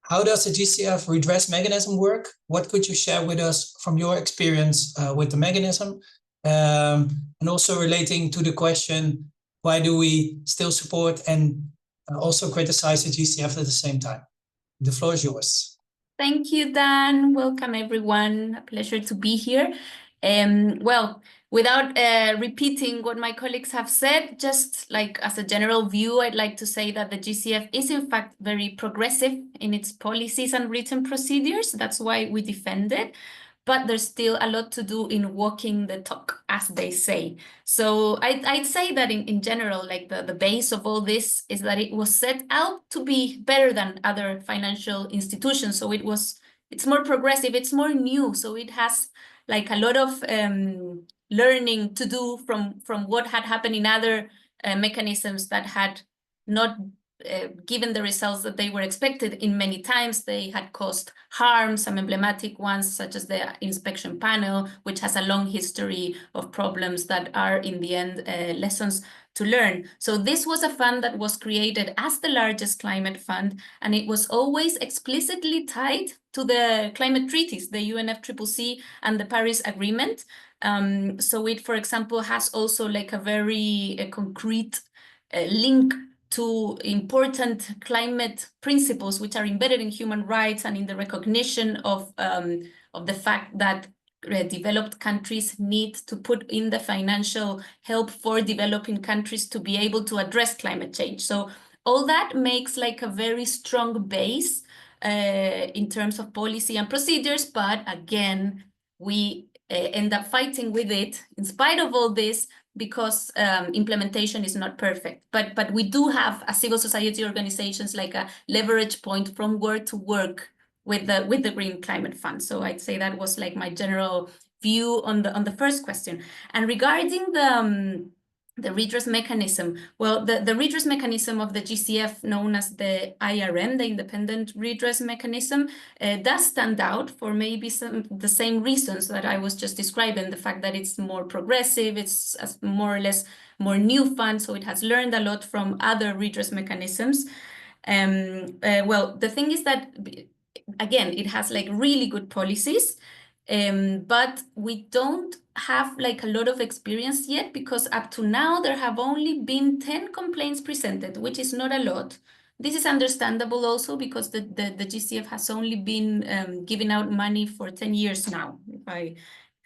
how does the GCF redress mechanism work? What could you share with us from your experience with the mechanism? And also relating to the question, why do we still support and also criticize the GCF at the same time? The floor is yours. Thank you, Dan. Welcome, everyone. A pleasure to be here. Well, without repeating what my colleagues have said, just like as a general view, I'd like to say that the GCF is in fact very progressive in its policies and written procedures. That's why we defend it. But there's still a lot to do in walking the talk, as they say. So I'd say that in general, like the base of all this is that it was set out to be better than other financial institutions. So it's more progressive, it's more new. So it has like a lot of learning to do from what had happened in other mechanisms that had not given the results that they were expected. In many times they had caused harm, some emblematic ones such as the inspection panel, which has a long history of problems that are in the end lessons to learn. So this was a fund that was created as the largest climate fund, and it was always explicitly tied to the climate treaties, the UNFCCC and the Paris Agreement. So it, for example, has also like a very concrete link to important climate principles which are embedded in human rights and in the recognition of the fact that developed countries need to put in the financial help for developing countries to be able to address climate change. So all that makes like a very strong base in terms of policy and procedures, but again, we end up fighting with it in spite of all this, because implementation is not perfect. But we do have as civil society organizations like a leverage point from where to work with the Green Climate Fund. So I'd say that was like my general view on the first question. And regarding the redress mechanism, well, the redress mechanism of the GCF, known as the IRM, the Independent Redress Mechanism, does stand out for maybe the same reasons that I was just describing, the fact that it's more progressive, it's more or less more new fund, so it has learned a lot from other redress mechanisms. Well, the thing is that, again, it has like really good policies, but we don't have like a lot of experience yet, because up to now there have only been 10 complaints presented, which is not a lot. This is understandable also because the GCF has only been giving out money for 10 years now, if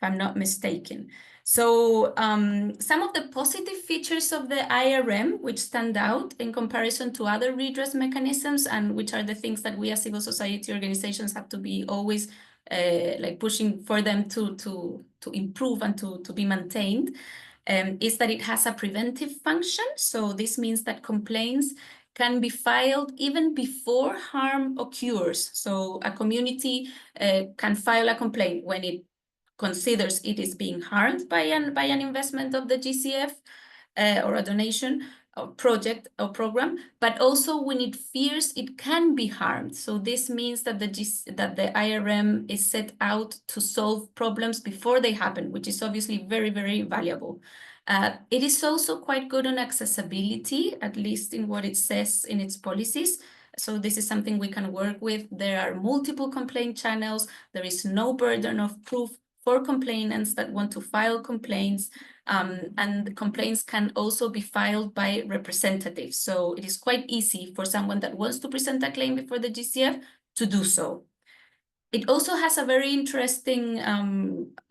I'm not mistaken. So some of the positive features of the IRM, which stand out in comparison to other redress mechanisms, and which are the things that we as civil society organizations have to be always like pushing for them to improve and to be maintained. is that it has a preventive function. So this means that complaints can be filed even before harm occurs. So a community can file a complaint when it considers it is being harmed by an investment of the GCF or a donation or project or program, but also when it fears it can be harmed. So this means that the IRM is set out to solve problems before they happen, which is obviously very, very valuable. It is also quite good on accessibility, at least in what it says in its policies. So this is something we can work with. There are multiple complaint channels. There is no burden of proof for complainants that want to file complaints. And the complaints can also be filed by representatives. So it is quite easy for someone that wants to present a claim before the GCF to do so. It also has a very interesting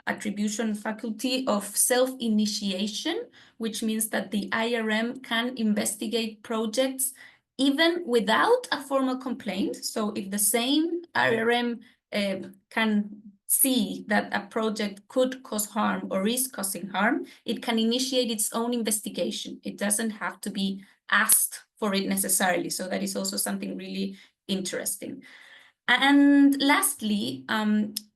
attribution faculty of self-initiation, which means that the IRM can investigate projects even without a formal complaint. So if the same IRM can see that a project could cause harm or is causing harm, it can initiate its own investigation. It doesn't have to be asked for it necessarily. So that is also something really interesting. And lastly,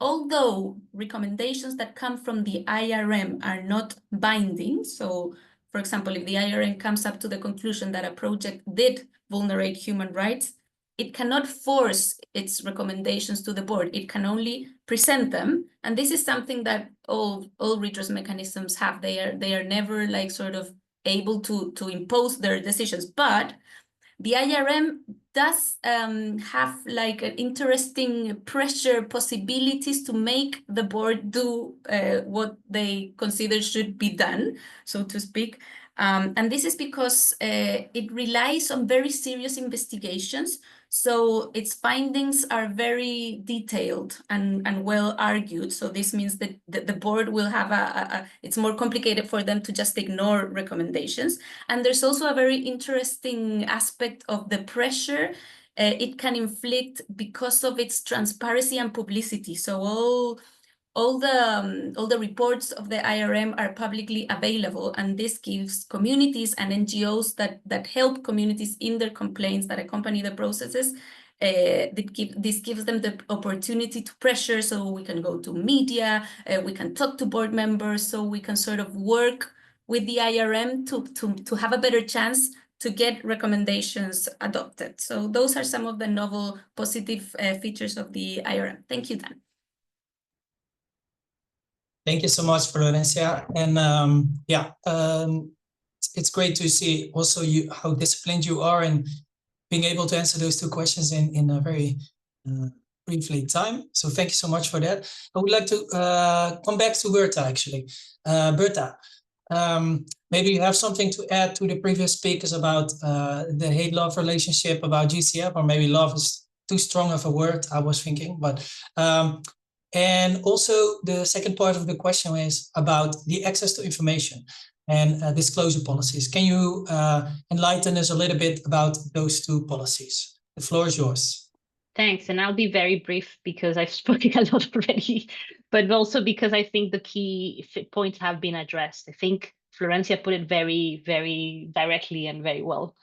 although recommendations that come from the IRM are not binding, so for example, if the IRM comes up to the conclusion that a project did vulnerate human rights, it cannot force its recommendations to the board. It can only present them. And this is something that all redress mechanisms have. They are never like sort of able to impose their decisions. But the IRM does have like an interesting pressure possibilities to make the board do what they consider should be done, so to speak. And this is because it relies on very serious investigations. So its findings are very detailed and well argued. So this means that the board will have it's more complicated for them to just ignore recommendations. And there's also a very interesting aspect of the pressure it can inflict because of its transparency and publicity. So all the reports of the IRM are publicly available, and this gives communities and NGOs that help communities in their complaints, that accompany the processes, this gives them the opportunity to pressure, so we can go to media, we can talk to board members, so we can sort of work with the IRM to have a better chance to get recommendations adopted. So those are some of the novel positive features of the IRM. Thank you, Dan. Thank you so much, Florencia. And it's great to see also how disciplined you are in being able to answer those two questions in a very briefly time. So thank you so much for that. I would like to come back to Berta, actually. Berta, maybe you have something to add to the previous speakers about the hate-love relationship, about GCF, or maybe love is too strong of a word, I was thinking, but and also the second part of the question is about the access to information and disclosure policies. Can you enlighten us a little bit about those two policies? The floor is yours. Thanks, and I'll be very brief because I've spoken a lot already, but also because I think the key points have been addressed. I think Florencia put it very, very directly and very well,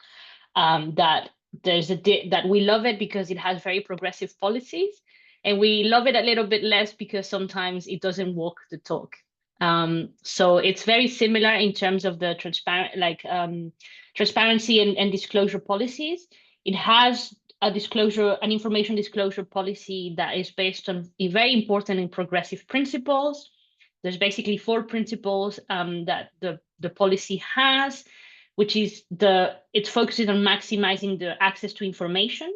that that we love it because it has very progressive policies, and we love it a little bit less because sometimes it doesn't walk the talk. So it's very similar in terms of the transparency and disclosure policies. It has an information disclosure policy that is based on very important and progressive principles. There's basically 4 principles that the policy has, which is it focuses on maximizing the access to information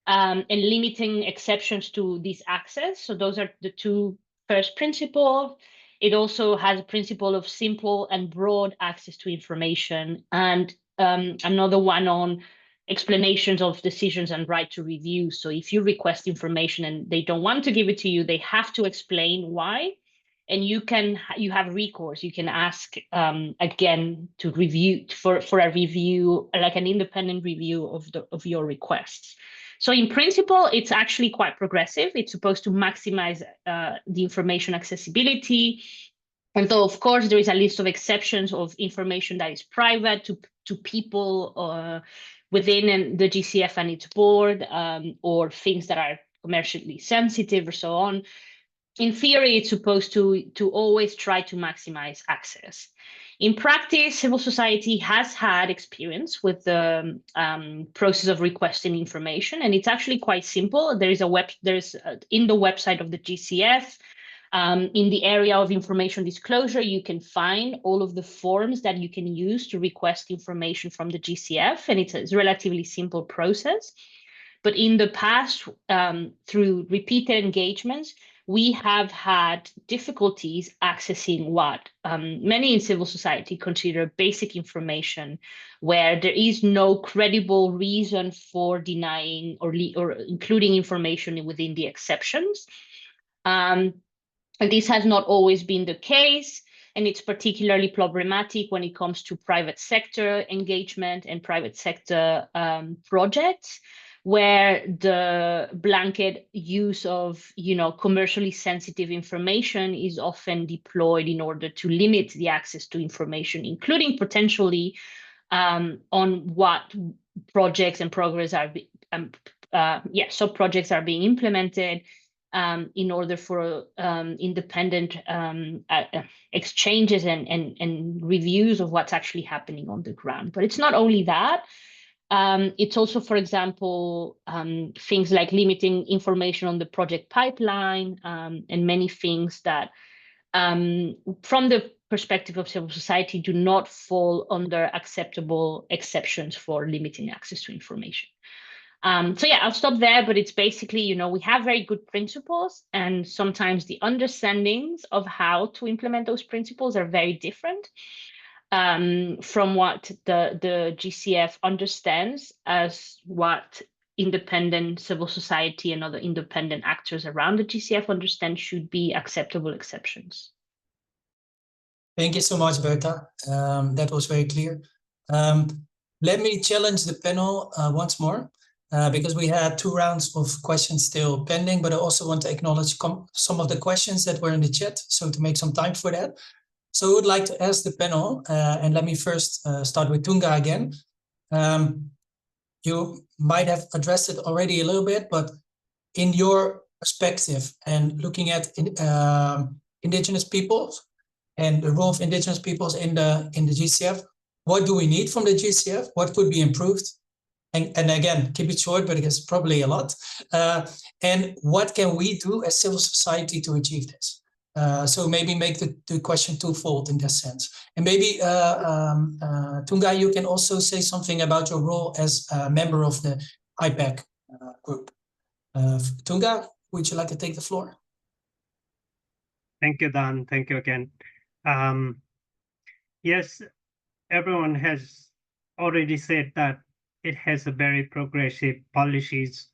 and limiting exceptions to this access. So those are the 2 first principles. It also has a principle of simple and broad access to information, and another one on explanations of decisions and right to review. So if you request information and they don't want to give it to you, they have to explain why. And you have recourse. You can ask again to review for a review, like an independent review of your requests. So in principle, it's actually quite progressive. It's supposed to maximize the information accessibility. Although, of course, there is a list of exceptions of information that is private to people within the GCF and its board, or things that are commercially sensitive or so on. In theory, it's supposed to always try to maximize access. In practice, civil society has had experience with the process of requesting information, and it's actually quite simple. There is in the website of the GCF, in the area of information disclosure, you can find all of the forms that you can use to request information from the GCF, and it's a relatively simple process. But in the past, through repeated engagements, we have had difficulties accessing what many in civil society consider basic information, where there is no credible reason for denying or including information within the exceptions. And this has not always been the case, and it's particularly problematic when it comes to private sector engagement and private sector projects, where the blanket use of, commercially sensitive information is often deployed in order to limit the access to information, including potentially on what projects and progress are projects are being implemented, in order for independent exchanges and reviews of what's actually happening on the ground. But it's not only that. It's also, for example, things like limiting information on the project pipeline, and many things that, from the perspective of civil society, do not fall under acceptable exceptions for limiting access to information. So yeah, I'll stop there, but it's basically, we have very good principles, and sometimes the understandings of how to implement those principles are very different from what the GCF understands as what independent civil society and other independent actors around the GCF understand should be acceptable exceptions. Thank you so much, Berta. That was very clear. Let me challenge the panel once more. Because we had 2 rounds of questions still pending, but I also want to acknowledge some of the questions that were in the chat, so to make some time for that. So I would like to ask the panel, and let me first start with Tunga again. You might have addressed it already a little bit, but in your perspective and looking at indigenous peoples and the role of indigenous peoples in the GCF, what do we need from the GCF? What could be improved? And again, keep it short, but it's probably a lot. And what can we do as civil society to achieve this? So maybe make the question twofold in that sense. And maybe, Tunga, you can also say something about your role as a member of the IPAC group. Tunga, would you like to take the floor? Thank you, Dan. Thank you again. Yes, everyone has already said that it has a very progressive policies,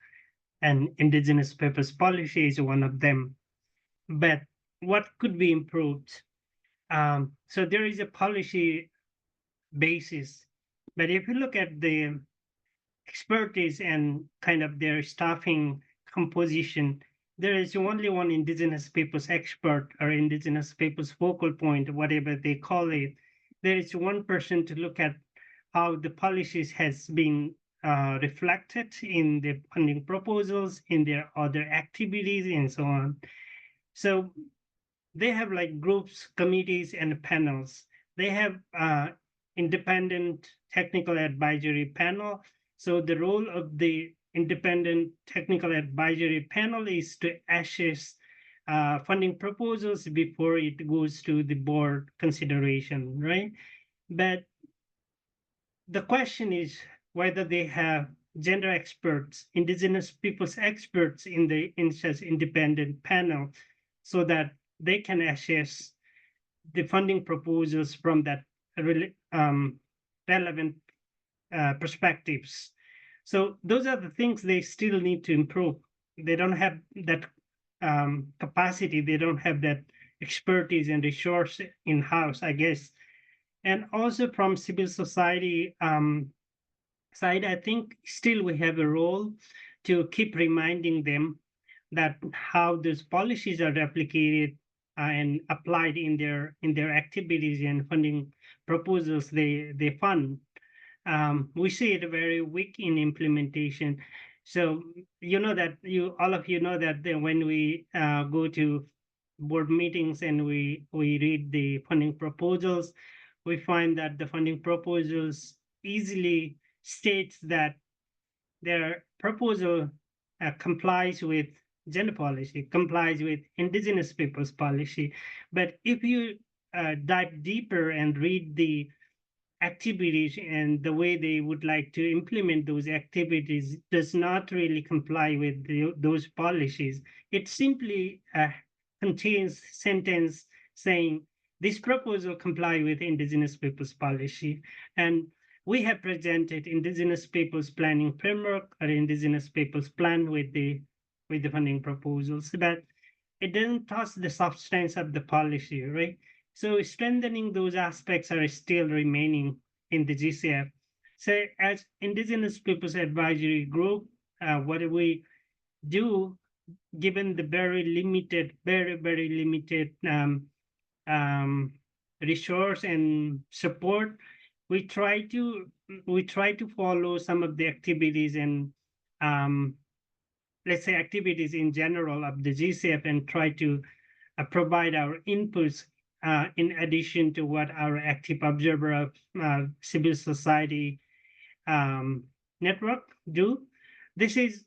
and indigenous peoples policy is one of them. But what could be improved? So there is a policy basis, but if you look at the expertise and kind of their staffing composition, there is only one indigenous peoples expert or indigenous peoples focal point, whatever they call it. There is one person to look at how the policies has been reflected in the funding proposals, in their other activities, and so on. So they have like groups, committees, and panels. They have independent technical advisory panel. So the role of the independent technical advisory panel is to assess funding proposals before it goes to the board consideration, right? But the question is whether they have gender experts, indigenous peoples experts in the independent panel, so that they can assess the funding proposals from that relevant perspectives. So those are the things they still need to improve. They don't have that capacity. They don't have that expertise and resource in-house, I guess. And also from civil society side, I think still we have a role to keep reminding them that how those policies are replicated and applied in their activities and funding proposals they fund. We see it very weak in implementation. So all of you know that when we go to board meetings and we read the funding proposals, we find that the funding proposals easily states that their proposal complies with gender policy, complies with indigenous peoples policy. But if you dive deeper and read the activities and the way they would like to implement those activities does not really comply with those policies. It simply contains sentence saying this proposal comply with indigenous peoples policy. And we have presented indigenous peoples planning framework or indigenous peoples plan with the funding proposals, but it doesn't touch the substance of the policy, right? So strengthening those aspects are still remaining in the GCF. So as Indigenous Peoples Advisory Group, what do we do given the very limited resource and support? We try to follow some of the activities and let's say activities in general of the GCF and try to provide our inputs in addition to what our active observer of civil society network do. This is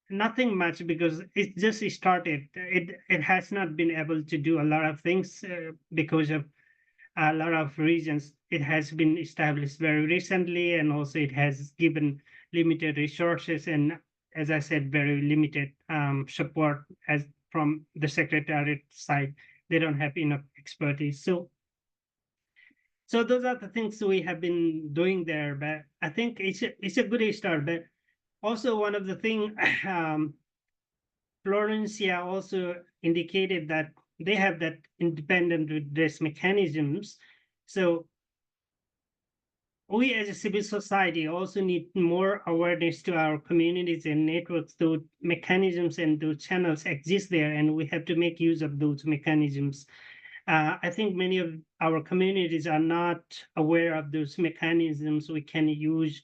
nothing much because it just started. It has not been able to do a lot of things because of a lot of reasons. It has been established very recently, and also it has given limited resources and, as I said, very limited support as from the Secretariat side. They don't have enough expertise. So those are the things we have been doing there. But I think it's a good start. But also one of the things, Florencia also indicated that they have that independent redress mechanisms. So we as a civil society also need more awareness to our communities and networks. Those mechanisms and those channels exist there, and we have to make use of those mechanisms. I think many of our communities are not aware of those mechanisms. We can use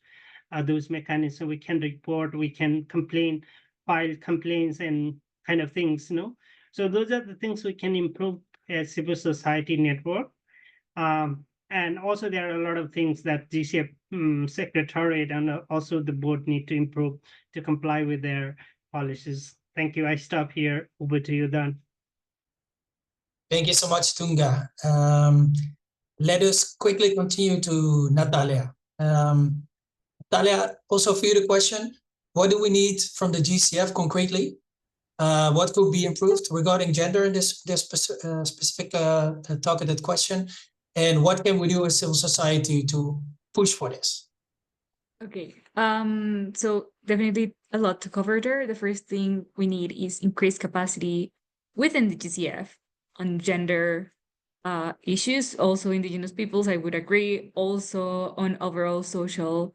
those mechanisms. We can report, we can complain, file complaints and kind of things, So those are the things we can improve as civil society network. And also there are a lot of things that GCF Secretariat and also the board need to improve to comply with their policies. Thank you. I stop here. Over to you, Dan. Thank you so much, Tunga. Let us quickly continue to Natalia. Natalia, also for you the question, what do we need from the GCF concretely? What could be improved regarding gender in this specific targeted question? And what can we do as civil society to push for this? Okay, so definitely a lot to cover there. The first thing we need is increased capacity within the GCF on gender issues, also indigenous peoples, I would agree, also on overall social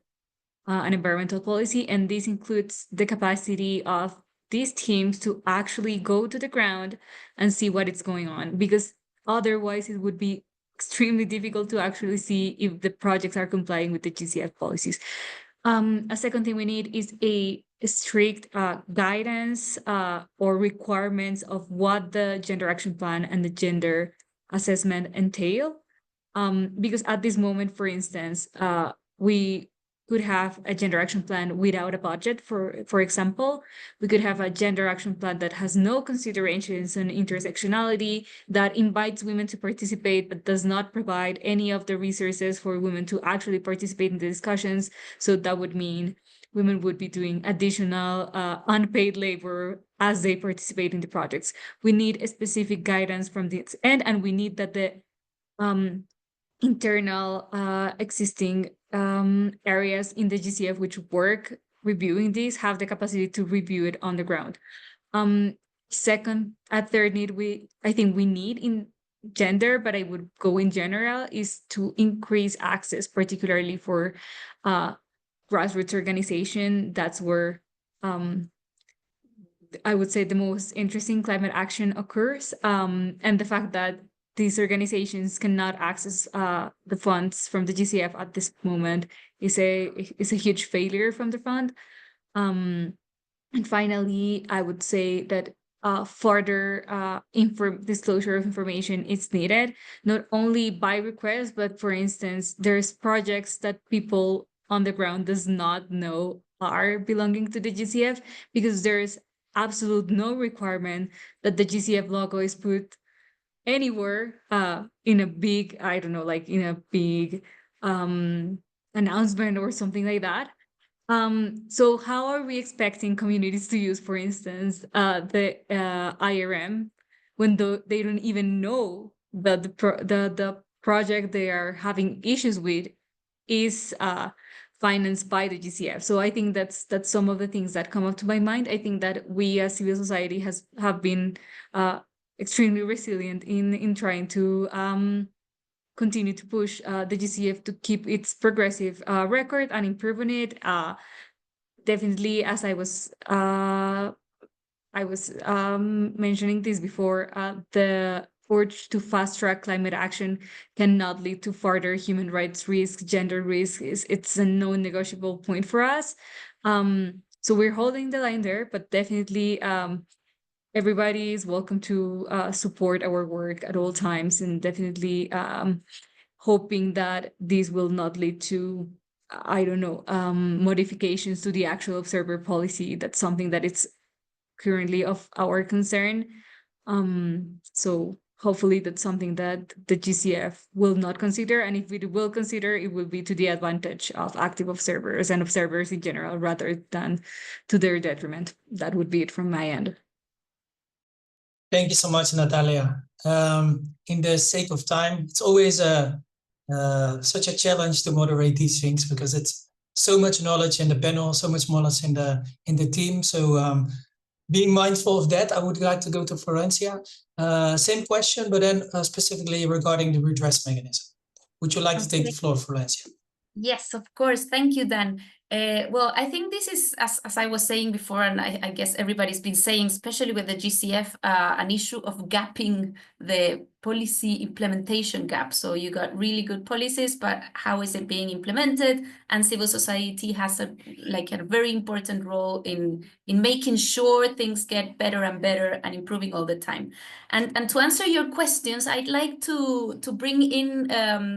and environmental policy. And this includes the capacity of these teams to actually go to the ground and see what is going on, because otherwise it would be extremely difficult to actually see if the projects are complying with the GCF policies. A second thing we need is a strict guidance or requirements of what the gender action plan and the gender assessment entail. Because at this moment, for instance, we could have a gender action plan without a budget, for example. We could have a gender action plan that has no considerations on intersectionality, that invites women to participate, but does not provide any of the resources for women to actually participate in the discussions. So that would mean women would be doing additional unpaid labor as they participate in the projects. We need a specific guidance from this end, and we need that the internal existing areas in the GCF which work reviewing this have the capacity to review it on the ground. Third need I think we need in gender, but I would go in general, is to increase access, particularly for grassroots organization. That's where I would say, the most interesting climate action occurs, and the fact that these organizations cannot access the funds from the GCF at this moment is a huge failure from the fund. And finally, I would say that further disclosure of information is needed, not only by request, but for instance, there's projects that people on the ground does not know are belonging to the GCF, because there's absolute no requirement that the GCF logo is put anywhere in a big, I don't know, like in a big announcement or something like that. So how are we expecting communities to use, for instance, the IRM when they don't even know that the project they are having issues with is financed by the GCF? So I think that's some of the things that come up to my mind. I think that we as civil society have been extremely resilient in trying to continue to push the GCF to keep its progressive record and improve on it. Definitely, as I was mentioning this before, the urge to fast track climate action cannot lead to further human rights risk, gender risk. It's a non-negotiable point for us. So we're holding the line there, but definitely everybody is welcome to support our work at all times, and definitely hoping that this will not lead to, I don't know, modifications to the actual observer policy. That's something that it's currently of our concern. So hopefully that's something that the GCF will not consider, and if it will consider, it will be to the advantage of active observers and observers in general, rather than to their detriment. That would be it from my end. Thank you so much, Natalia. In the sake of time, it's always such a challenge to moderate these things, because it's so much knowledge in the panel, so much knowledge in the team. So being mindful of that, I would like to go to Florencia. Same question, but then specifically regarding the redress mechanism. Would you like to take the floor, Florencia? Yes, of course. Thank you, Dan. Well, I think this is, as I was saying before, and I guess everybody's been saying, especially with the GCF, an issue of gapping the policy implementation gap. So you got really good policies, but how is it being implemented? And civil society has a very important role in making sure things get better and better and improving all the time. And to answer your questions, I'd like to bring in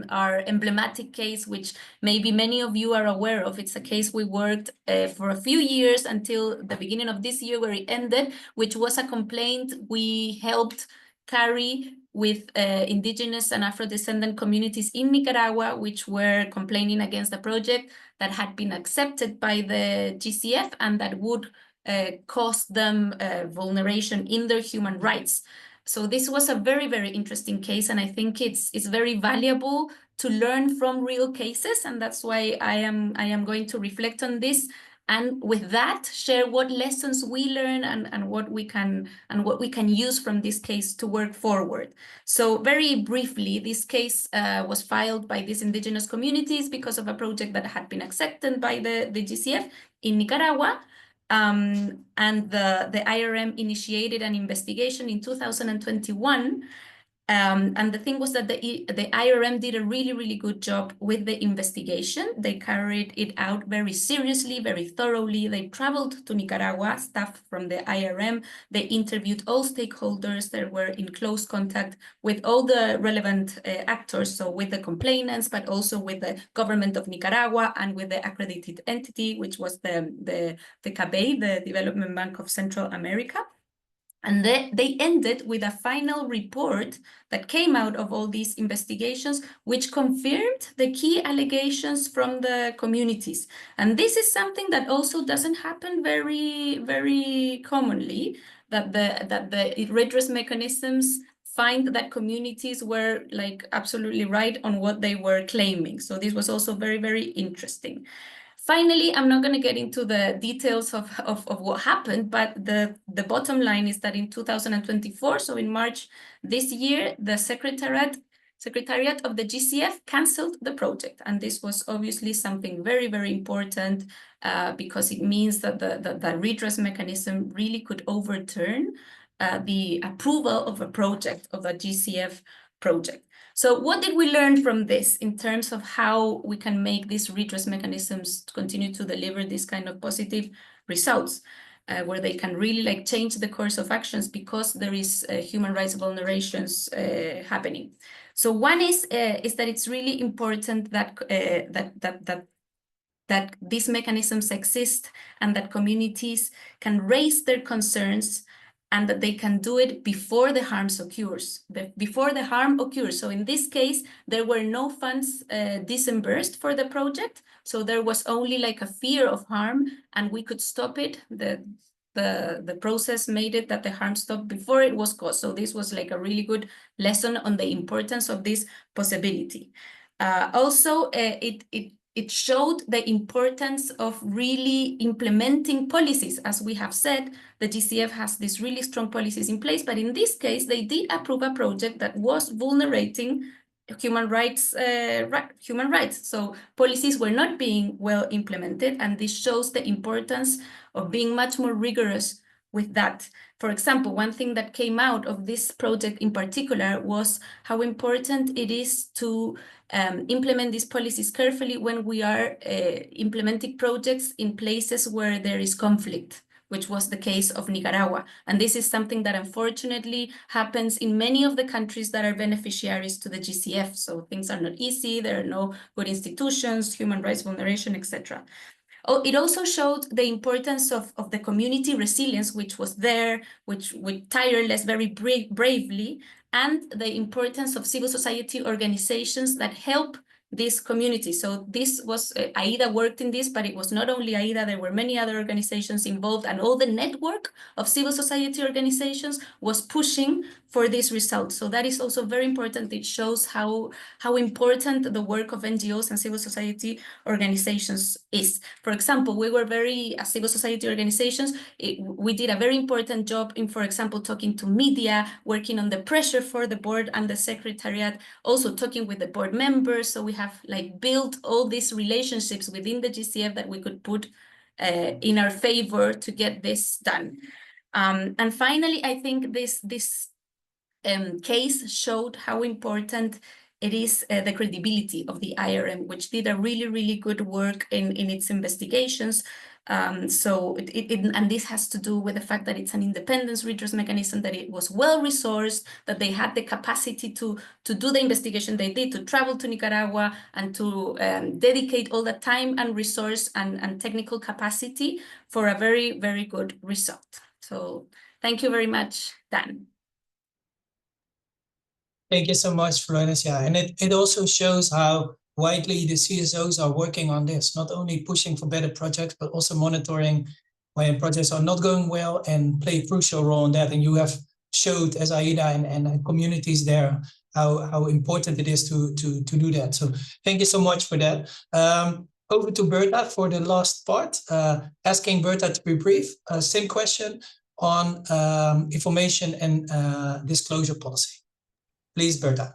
our emblematic case, which maybe many of you are aware of. It's a case we worked for a few years until the beginning of this year, where it ended, which was a complaint we helped carry with indigenous and Afro-descendant communities in Nicaragua, which were complaining against a project that had been accepted by the GCF and that would cause them vulneration in their human rights. So this was a very, very interesting case, and I think it's very valuable to learn from real cases, and that's why I am going to reflect on this, and with that share what lessons we learn and what we can use from this case to work forward. So very briefly, this case was filed by these indigenous communities because of a project that had been accepted by the GCF in Nicaragua. And the IRM initiated an investigation in 2021. And the thing was that the IRM did a really, really good job with the investigation. They carried it out very seriously, very thoroughly. They traveled to Nicaragua, staff from the IRM. They interviewed all stakeholders. They were in close contact with all the relevant actors, so with the complainants, but also with the government of Nicaragua and with the accredited entity, which was the CABEI, the Development Bank of Central America. And they ended with a final report that came out of all these investigations, which confirmed the key allegations from the communities. And this is something that also doesn't happen very, very commonly, that the redress mechanisms find that communities were absolutely right on what they were claiming. So this was also very, very interesting. Finally, I'm not going to get into the details of what happened, but the bottom line is that in 2024, so in March this year, the Secretariat Secretariat of the GCF canceled the project. And this was obviously something very, very important because it means that the redress mechanism really could overturn the approval of a project, of a GCF project. So what did we learn from this in terms of how we can make these redress mechanisms continue to deliver this kind of positive results, where they can really like change the course of actions because there is human rights vulnerations happening? So one is that it's really important that that these mechanisms exist and that communities can raise their concerns and that they can do it before the harm occurs. Before the harm occurs. So in this case, there were no funds disbursed for the project. So there was only like a fear of harm and we could stop it. The process made it that the harm stopped before it was caused. So this was like a really good lesson on the importance of this possibility. Also, it showed the importance of really implementing policies. As we have said, the GCF has these really strong policies in place, but in this case, they did approve a project that was vulnerating human rights. So policies were not being well implemented, and this shows the importance of being much more rigorous with that. For example, one thing that came out of this project in particular was how important it is to implement these policies carefully when we are implementing projects in places where there is conflict, which was the case of Nicaragua. And this is something that unfortunately happens in many of the countries that are beneficiaries to the GCF. So things are not easy, there are no good institutions, human rights vulneration, etc. It also showed the importance of the community resilience, which was there, which with tireless, very bravely, and the importance of civil society organizations that help this community. So this was, AIDA worked in this, but it was not only AIDA, there were many other organizations involved, and all the network of civil society organizations was pushing for this result. So that is also very important. It shows how important the work of NGOs and civil society organizations is. For example, we were as civil society organizations, we did a very important job in, for example, talking to media, working on the pressure for the board and the secretariat, also talking with the board members. So we have like built all these relationships within the GCF that we could put in our favor to get this done. And finally, I think this case showed how important it is the credibility of the IRM, which did a really, really good work in its investigations. So and this has to do with the fact that it's an independence redress mechanism, that it was well resourced, that they had the capacity to do the investigation they did, to travel to Nicaragua and to dedicate all the time and resource and technical capacity for a very, very good result. So thank you very much, Dan. Thank you so much, Florence. Yeah, and it also shows how widely the CSOs are working on this, not only pushing for better projects, but also monitoring when projects are not going well and play a crucial role in that. And you have showed as AIDA and communities there how important it is to do that. So thank you so much for that. Over to Berta for the last part, asking Berta to be brief. Same question on information and disclosure policy. Please, Berta.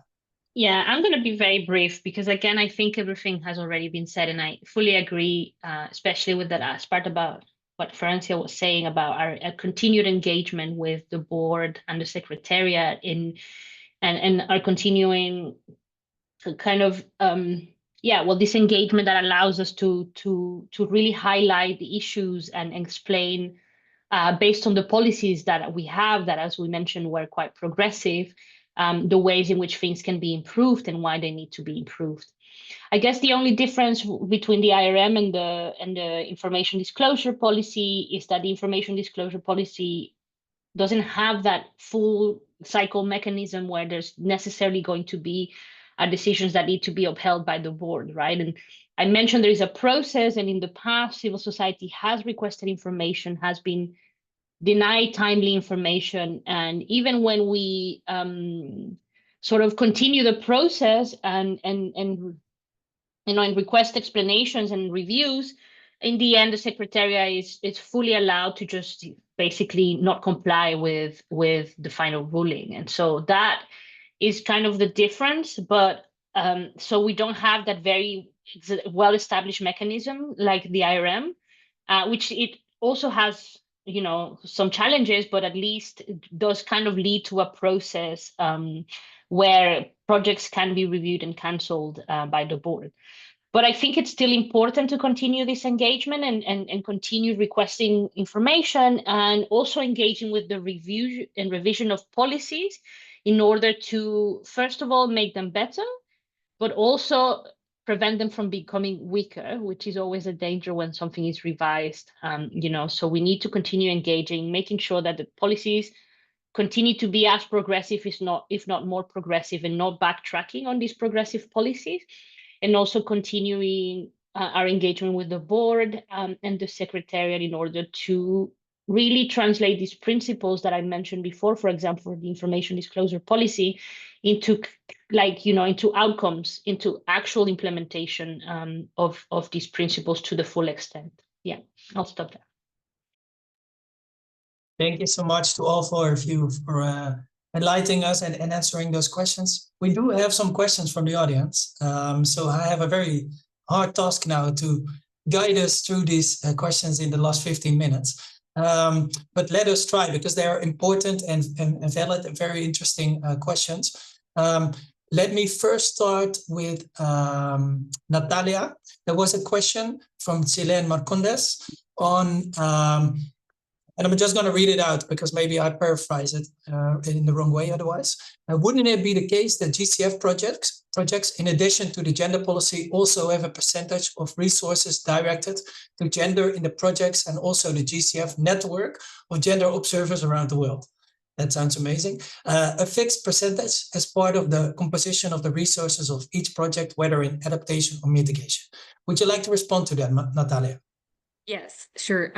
Yeah, I'm going to be very brief because, again, I think everything has already been said, and I fully agree, especially with the last part about what Florencia was saying about our continued engagement with the board and the secretariat and our continuing kind of this engagement that allows us to really highlight the issues and explain based on the policies that we have that, as we mentioned, were quite progressive. The ways in which things can be improved and why they need to be improved. I guess the only difference between the IRM and the information disclosure policy is that the information disclosure policy doesn't have that full cycle mechanism where there's necessarily going to be decisions that need to be upheld by the board, right? And I mentioned there is a process, and in the past, civil society has requested information, has been deny timely information, and even when we sort of continue the process and request explanations and reviews, in the end the secretariat is fully allowed to just basically not comply with the final ruling. And so that is kind of the difference. But so we don't have that very well-established mechanism like the IRM, which it also has, you know, some challenges, but at least it does kind of lead to a process where projects can be reviewed and cancelled by the board. But I think it's still important to continue this engagement and continue requesting information, and also engaging with the review and revision of policies in order to, first of all, make them better, but also prevent them from becoming weaker, which is always a danger when something is revised. You know, so we need to continue engaging, making sure that the policies continue to be as progressive, if not more progressive, and not backtracking on these progressive policies, and also continuing our engagement with the board and the secretariat in order to really translate these principles that I mentioned before, for example, the information disclosure policy, into into outcomes, into actual implementation of these principles to the full extent. Yeah, I'll stop there. Thank you so much to all four of you for enlightening us and answering those questions. We do have some questions from the audience. So I have a very hard task now to guide us through these questions in the last 15 minutes. But let us try, because they are important and valid and very interesting questions. Let me first start with Natalia. There was a question from Chilen Marcondes on and I'm just going to read it out because maybe I paraphrase it in the wrong way otherwise. Wouldn't it be the case that GCF projects, in addition to the gender policy, also have a percentage of resources directed to gender in the projects, and also the GCF network of gender observers around the world? That sounds amazing. A fixed percentage as part of the composition of the resources of each project, whether in adaptation or mitigation. Would you like to respond to that, Natalia? Yes, sure.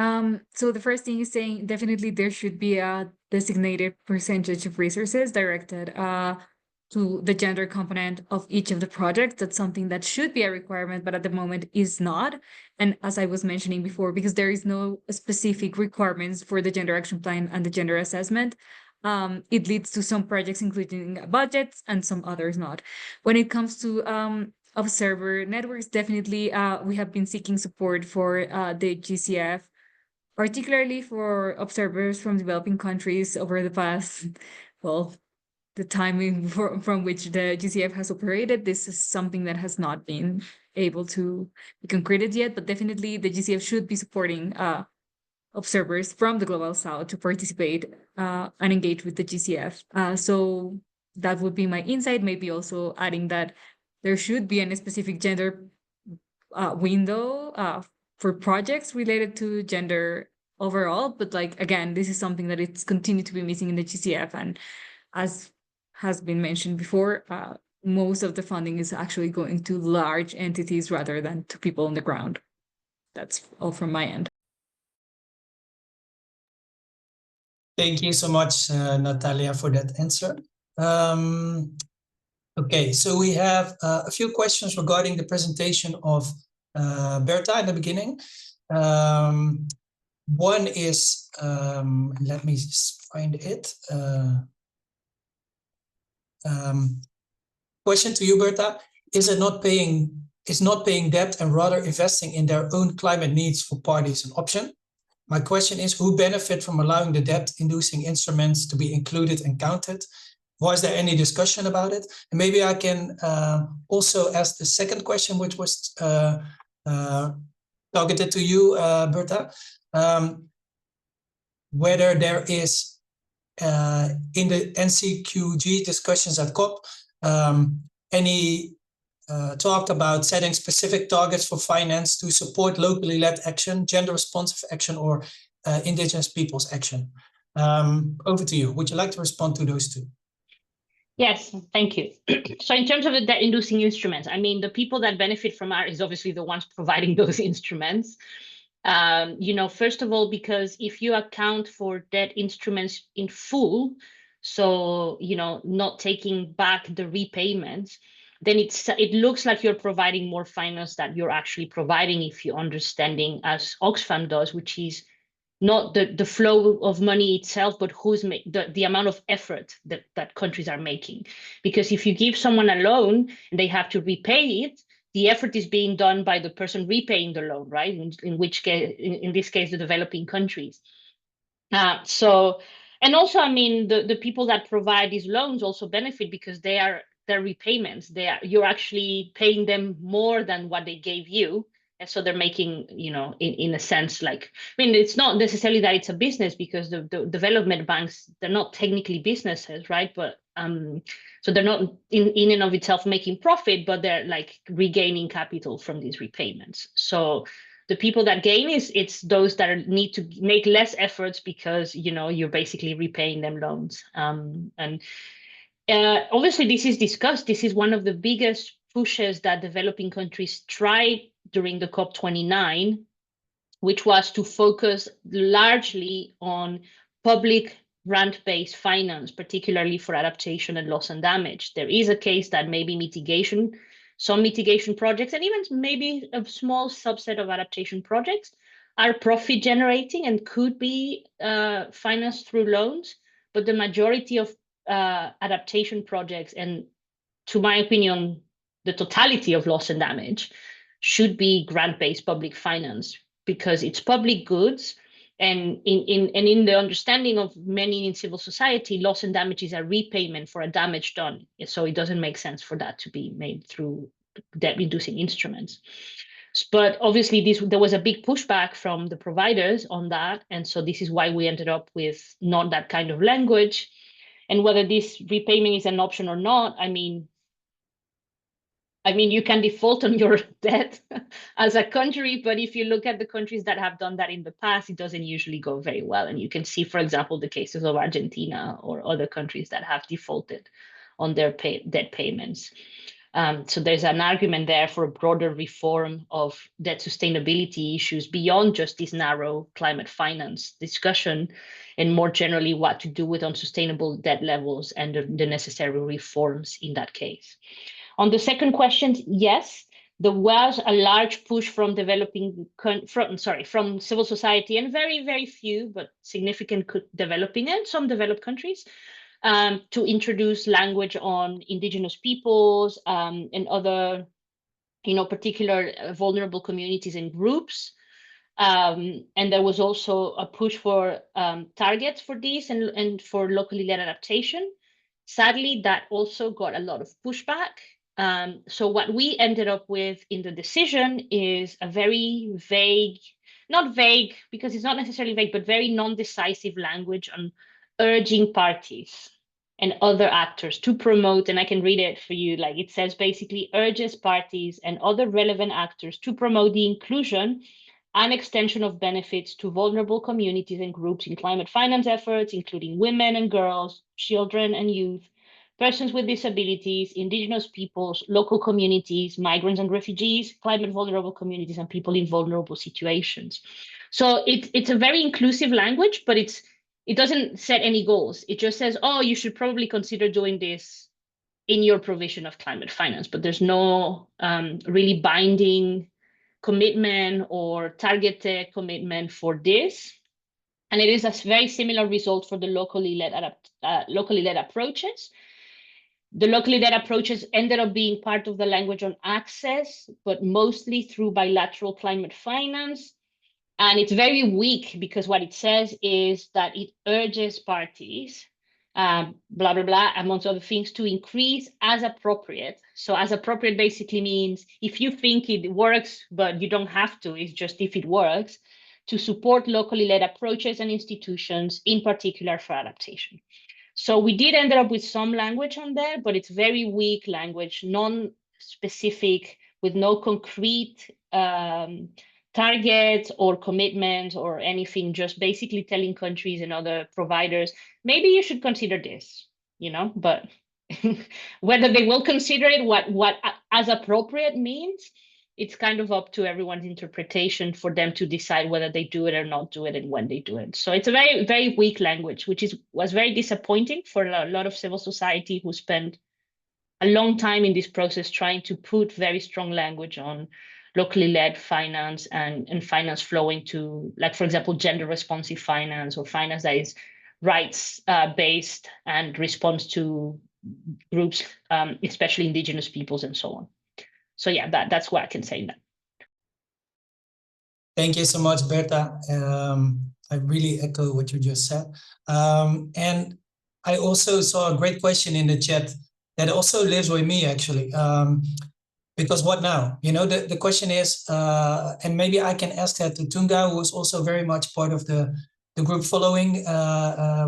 So the first thing is saying definitely there should be a designated percentage of resources directed to the gender component of each of the projects. That's something that should be a requirement, but at the moment is not. And as I was mentioning before, because there is no specific requirements for the gender action plan and the gender assessment, it leads to some projects including budgets and some others not. When it comes to observer networks, definitely we have been seeking support for the GCF, particularly for observers from developing countries over the past, well, the timing from which the GCF has operated. This is something that has not been able to be concreted yet, but definitely the GCF should be supporting observers from the Global South to participate and engage with the GCF. So that would be my insight, maybe also adding that there should be a specific gender window for projects related to gender overall. But like, again, this is something that it's continued to be missing in the GCF. And as has been mentioned before, most of the funding is actually going to large entities rather than to people on the ground. That's all from my end. Thank you so much, Natalia, for that answer. Okay, so we have a few questions regarding the presentation of Berta in the beginning. One is, let me just find it. Question to you, Berta. Is not paying debt and rather investing in their own climate needs for parties an option? My question is, who benefit from allowing the debt-inducing instruments to be included and counted? Was there any discussion about it? And maybe I can also ask the second question, which was targeted to you, Berta, whether there is, in the NCQG discussions at COP, any talked about setting specific targets for finance to support locally led action, gender responsive action, or indigenous peoples action. Over to you. Would you like to respond to those two? Yes, thank you. So in terms of the debt-inducing instruments, I mean, the people that benefit from art is obviously the ones providing those instruments. First of all, because if you account for debt instruments in full, so, not taking back the repayments, then it looks like you're providing more finance that you're actually providing, if you're understanding, as Oxfam does, which is not the flow of money itself, but the amount of effort that countries are making. Because if you give someone a loan and they have to repay it, the effort is being done by the person repaying the loan, right? In which case, in this case, the developing countries. And also, I mean, the people that provide these loans also benefit because their repayments, you're actually paying them more than what they gave you. And so they're making, you know, in a sense, like, I mean, it's not necessarily that it's a business because the development banks, they're not technically businesses, right? But so they're not in and of itself making profit, but they're like regaining capital from these repayments. So the people that gain it's those that need to make less efforts because, you know, you're basically repaying them loans. And obviously this is discussed. This is one of the biggest pushes that developing countries tried during the COP29, which was to focus largely on public grant-based finance, particularly for adaptation and loss and damage. There is a case that maybe some mitigation projects, and even maybe a small subset of adaptation projects are profit generating and could be financed through loans, but the majority of adaptation projects, and to my opinion, the totality of loss and damage, should be grant-based public finance because it's public goods. And in the understanding of many in civil society, loss and damage is a repayment for a damage done. So it doesn't make sense for that to be made through debt-inducing instruments. But obviously there was a big pushback from the providers on that. And so this is why we ended up with not that kind of language. And whether this repayment is an option or not, I mean, you can default on your debt as a country, but if you look at the countries that have done that in the past, it doesn't usually go very well. And you can see, for example, the cases of Argentina or other countries that have defaulted on their debt payments. So there's an argument there for a broader reform of debt sustainability issues beyond just this narrow climate finance discussion, and more generally what to do with unsustainable debt levels and the necessary reforms in that case. On the second question, yes, there was a large push from from civil society and very, very few, but significant developing and some developed countries to introduce language on indigenous peoples and other, particular vulnerable communities and groups. And there was also a push for targets for this and for locally led adaptation. Sadly, that also got a lot of pushback. So what we ended up with in the decision is a very vague, not vague because it's not necessarily vague, but very non-decisive language on urging parties and other actors to promote, and I can read it for you, like it says basically urges parties and other relevant actors to promote the inclusion and extension of benefits to vulnerable communities and groups in climate finance efforts, including women and girls, children and youth, persons with disabilities, indigenous peoples, local communities, migrants and refugees, climate vulnerable communities, and people in vulnerable situations. So it's a very inclusive language, but it doesn't set any goals. It just says, oh, you should probably consider doing this in your provision of climate finance, but there's no really binding commitment or targeted commitment for this. And it is a very similar result for the locally led approaches. The locally led approaches ended up being part of the language on access, but mostly through bilateral climate finance. And it's very weak because what it says is that it urges parties, blah, blah, blah, amongst other things, to increase as appropriate. So as appropriate basically means if you think it works, but you don't have to, it's just if it works, to support locally led approaches and institutions, in particular for adaptation. So we did end up with some language on there, but it's very weak language, non-specific, with no concrete targets or commitments or anything, just basically telling countries and other providers, maybe you should consider this, but whether they will consider it, what as appropriate means, it's kind of up to everyone's interpretation for them to decide whether they do it or not do it and when they do it. So it's a very, very weak language, which was very disappointing for a lot of civil society who spent a long time in this process trying to put very strong language on locally led finance and finance flowing to, like, for example, gender responsive finance, or finance that is rights based and responds to groups, especially indigenous peoples and so on. So yeah, that's what I can say in that. Thank you so much, Berta. I really echo what you just said. And I also saw a great question in the chat that also lives with me, actually. Because what now? You know, the question is, and maybe I can ask that to Tunga, who is also very much part of the group following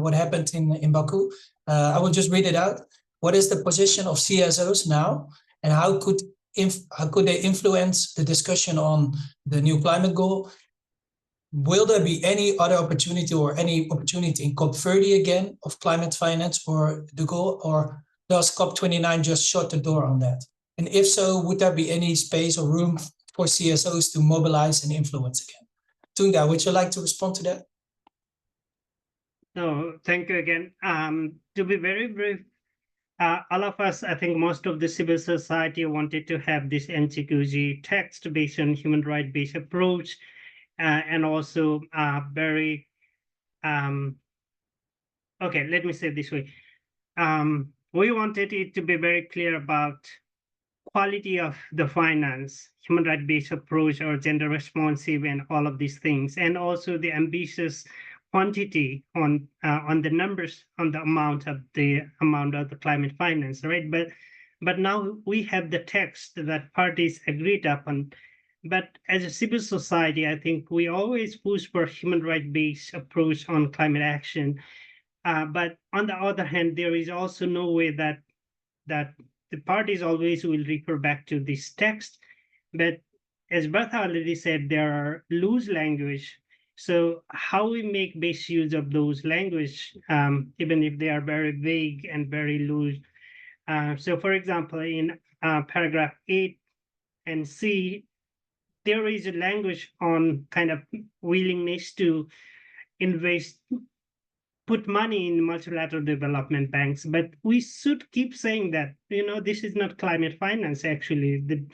what happened in Baku. I will just read it out. What is the position of CSOs now, and how could they influence the discussion on the new climate goal? Will there be any other opportunity or any opportunity in COP30 again of climate finance or the goal, or does COP29 just shut the door on that? And if so, would there be any space or room for CSOs to mobilize and influence again? Tunga, would you like to respond to that? No, thank you again. To be very brief, all of us, I think most of the civil society wanted to have this NCQG text based on human rights based approach, and also very, okay, let me say it this way. We wanted it to be very clear about quality of the finance, human rights based approach, or gender responsive, and all of these things, and also the ambitious quantity on the numbers, on the amount of the climate finance, right? But now we have the text that parties agreed upon. But as a civil society, I think we always push for human rights based approach on climate action. But on the other hand, there is also no way that the parties always will refer back to this text. But as Bertha already said, there are loose language. So how we make best use of those language, even if they are very vague and very loose. So for example, in paragraph 8 and C, there is a language on kind of willingness to invest, put money in multilateral development banks, but we should keep saying that, you know, this is not climate finance. Actually, the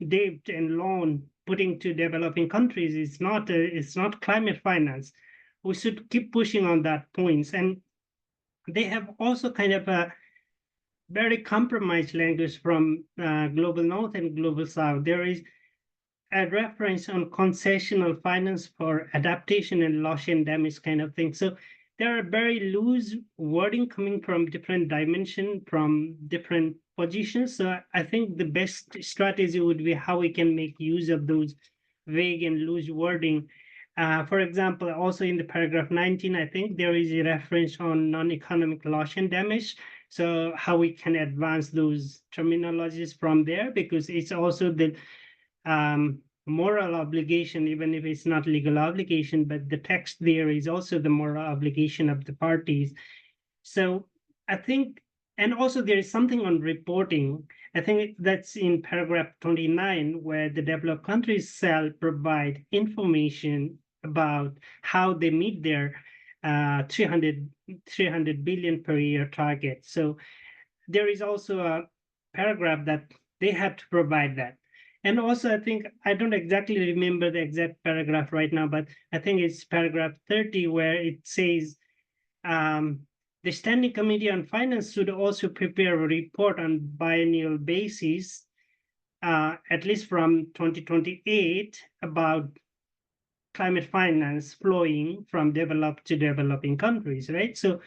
debt and loan putting to developing countries is not it's not climate finance. We should keep pushing on that points. And they have also kind of a very compromised language from Global North and Global South. There is a reference on concessional finance for adaptation and loss and damage kind of thing. So there are very loose wording coming from different dimensions, from different positions. So I think the best strategy would be how we can make use of those vague and loose wording. For example, also in the paragraph 19, I think there is a reference on non-economic loss and damage. So how we can advance those terminologies from there, because it's also the moral obligation, even if it's not legal obligation, but the text there is also the moral obligation of the parties. So I think, and also there is something on reporting. I think that's in paragraph 29, where the developed countries shall provide information about how they meet their 300 billion per year target. So there is also a paragraph that they have to provide that. And also, I think, I don't exactly remember the exact paragraph right now, but I think it's paragraph 30, where it says the Standing Committee on Finance should also prepare a report on biennial basis, at least from 2028, about climate finance flowing from developed to developing countries, right? So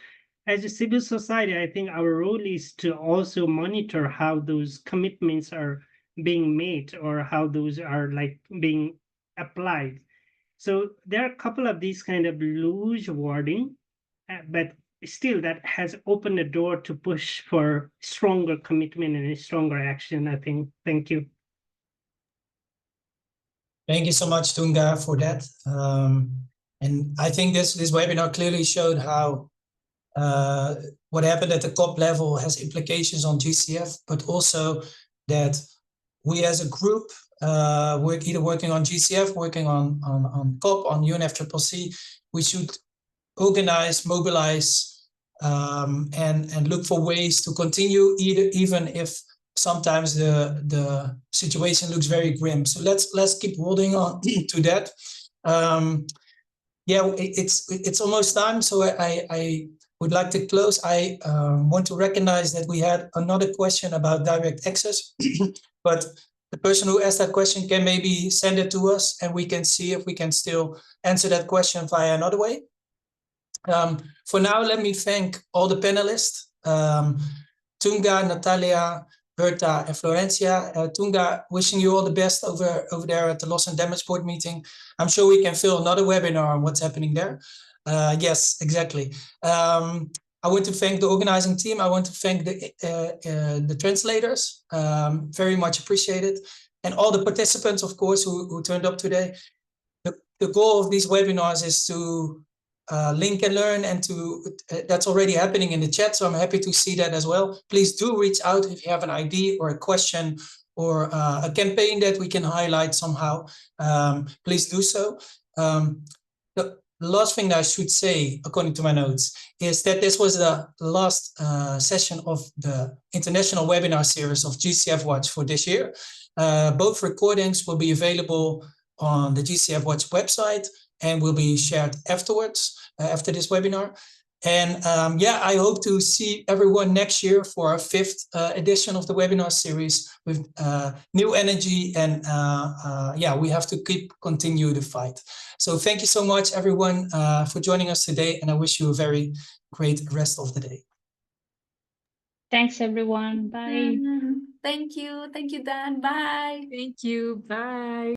as a civil society, I think our role is to also monitor how those commitments are being made, or how those are like being applied. So there are a couple of these kind of loose wording, but still that has opened the door to push for stronger commitment and stronger action, I think. Thank you. Thank you so much, Tunga, for that. And I think this webinar clearly showed how what happened at the COP level has implications on GCF, but also that we as a group, either working on GCF, working on COP, on UNFCCC, we should organize, mobilize, and look for ways to continue, even if sometimes the situation looks very grim. So let's keep holding on to that. Yeah, it's almost time, so I would like to close. I want to recognize that we had another question about direct access, but the person who asked that question can maybe send it to us, and we can see if we can still answer that question via another way. For now, let me thank all the panelists, Tunga, Natalia, Berta, and Florencia. Tunga, wishing you all the best over there at the Loss and Damage Board meeting. I'm sure we can fill another webinar on what's happening there. Yes, exactly. I want to thank the organizing team. I want to thank the translators, very much appreciated. And all the participants, of course, who turned up today. The goal of these webinars is to link and learn, and that's already happening in the chat, so I'm happy to see that as well. Please do reach out if you have an idea or a question or a campaign that we can highlight somehow. Please do so. The last thing that I should say, according to my notes, is that this was the last session of the international webinar series of GCF Watch for this year. Both recordings will be available on the GCF Watch website and will be shared afterwards, after this webinar. And yeah, I hope to see everyone next year for our 5th edition of the webinar series with new energy. And yeah, we have to continue the fight. So thank you so much, everyone, for joining us today. And I wish you a very great rest of the day. Thanks, everyone. Bye. Thank you, Dan. Bye. Thank you. Bye.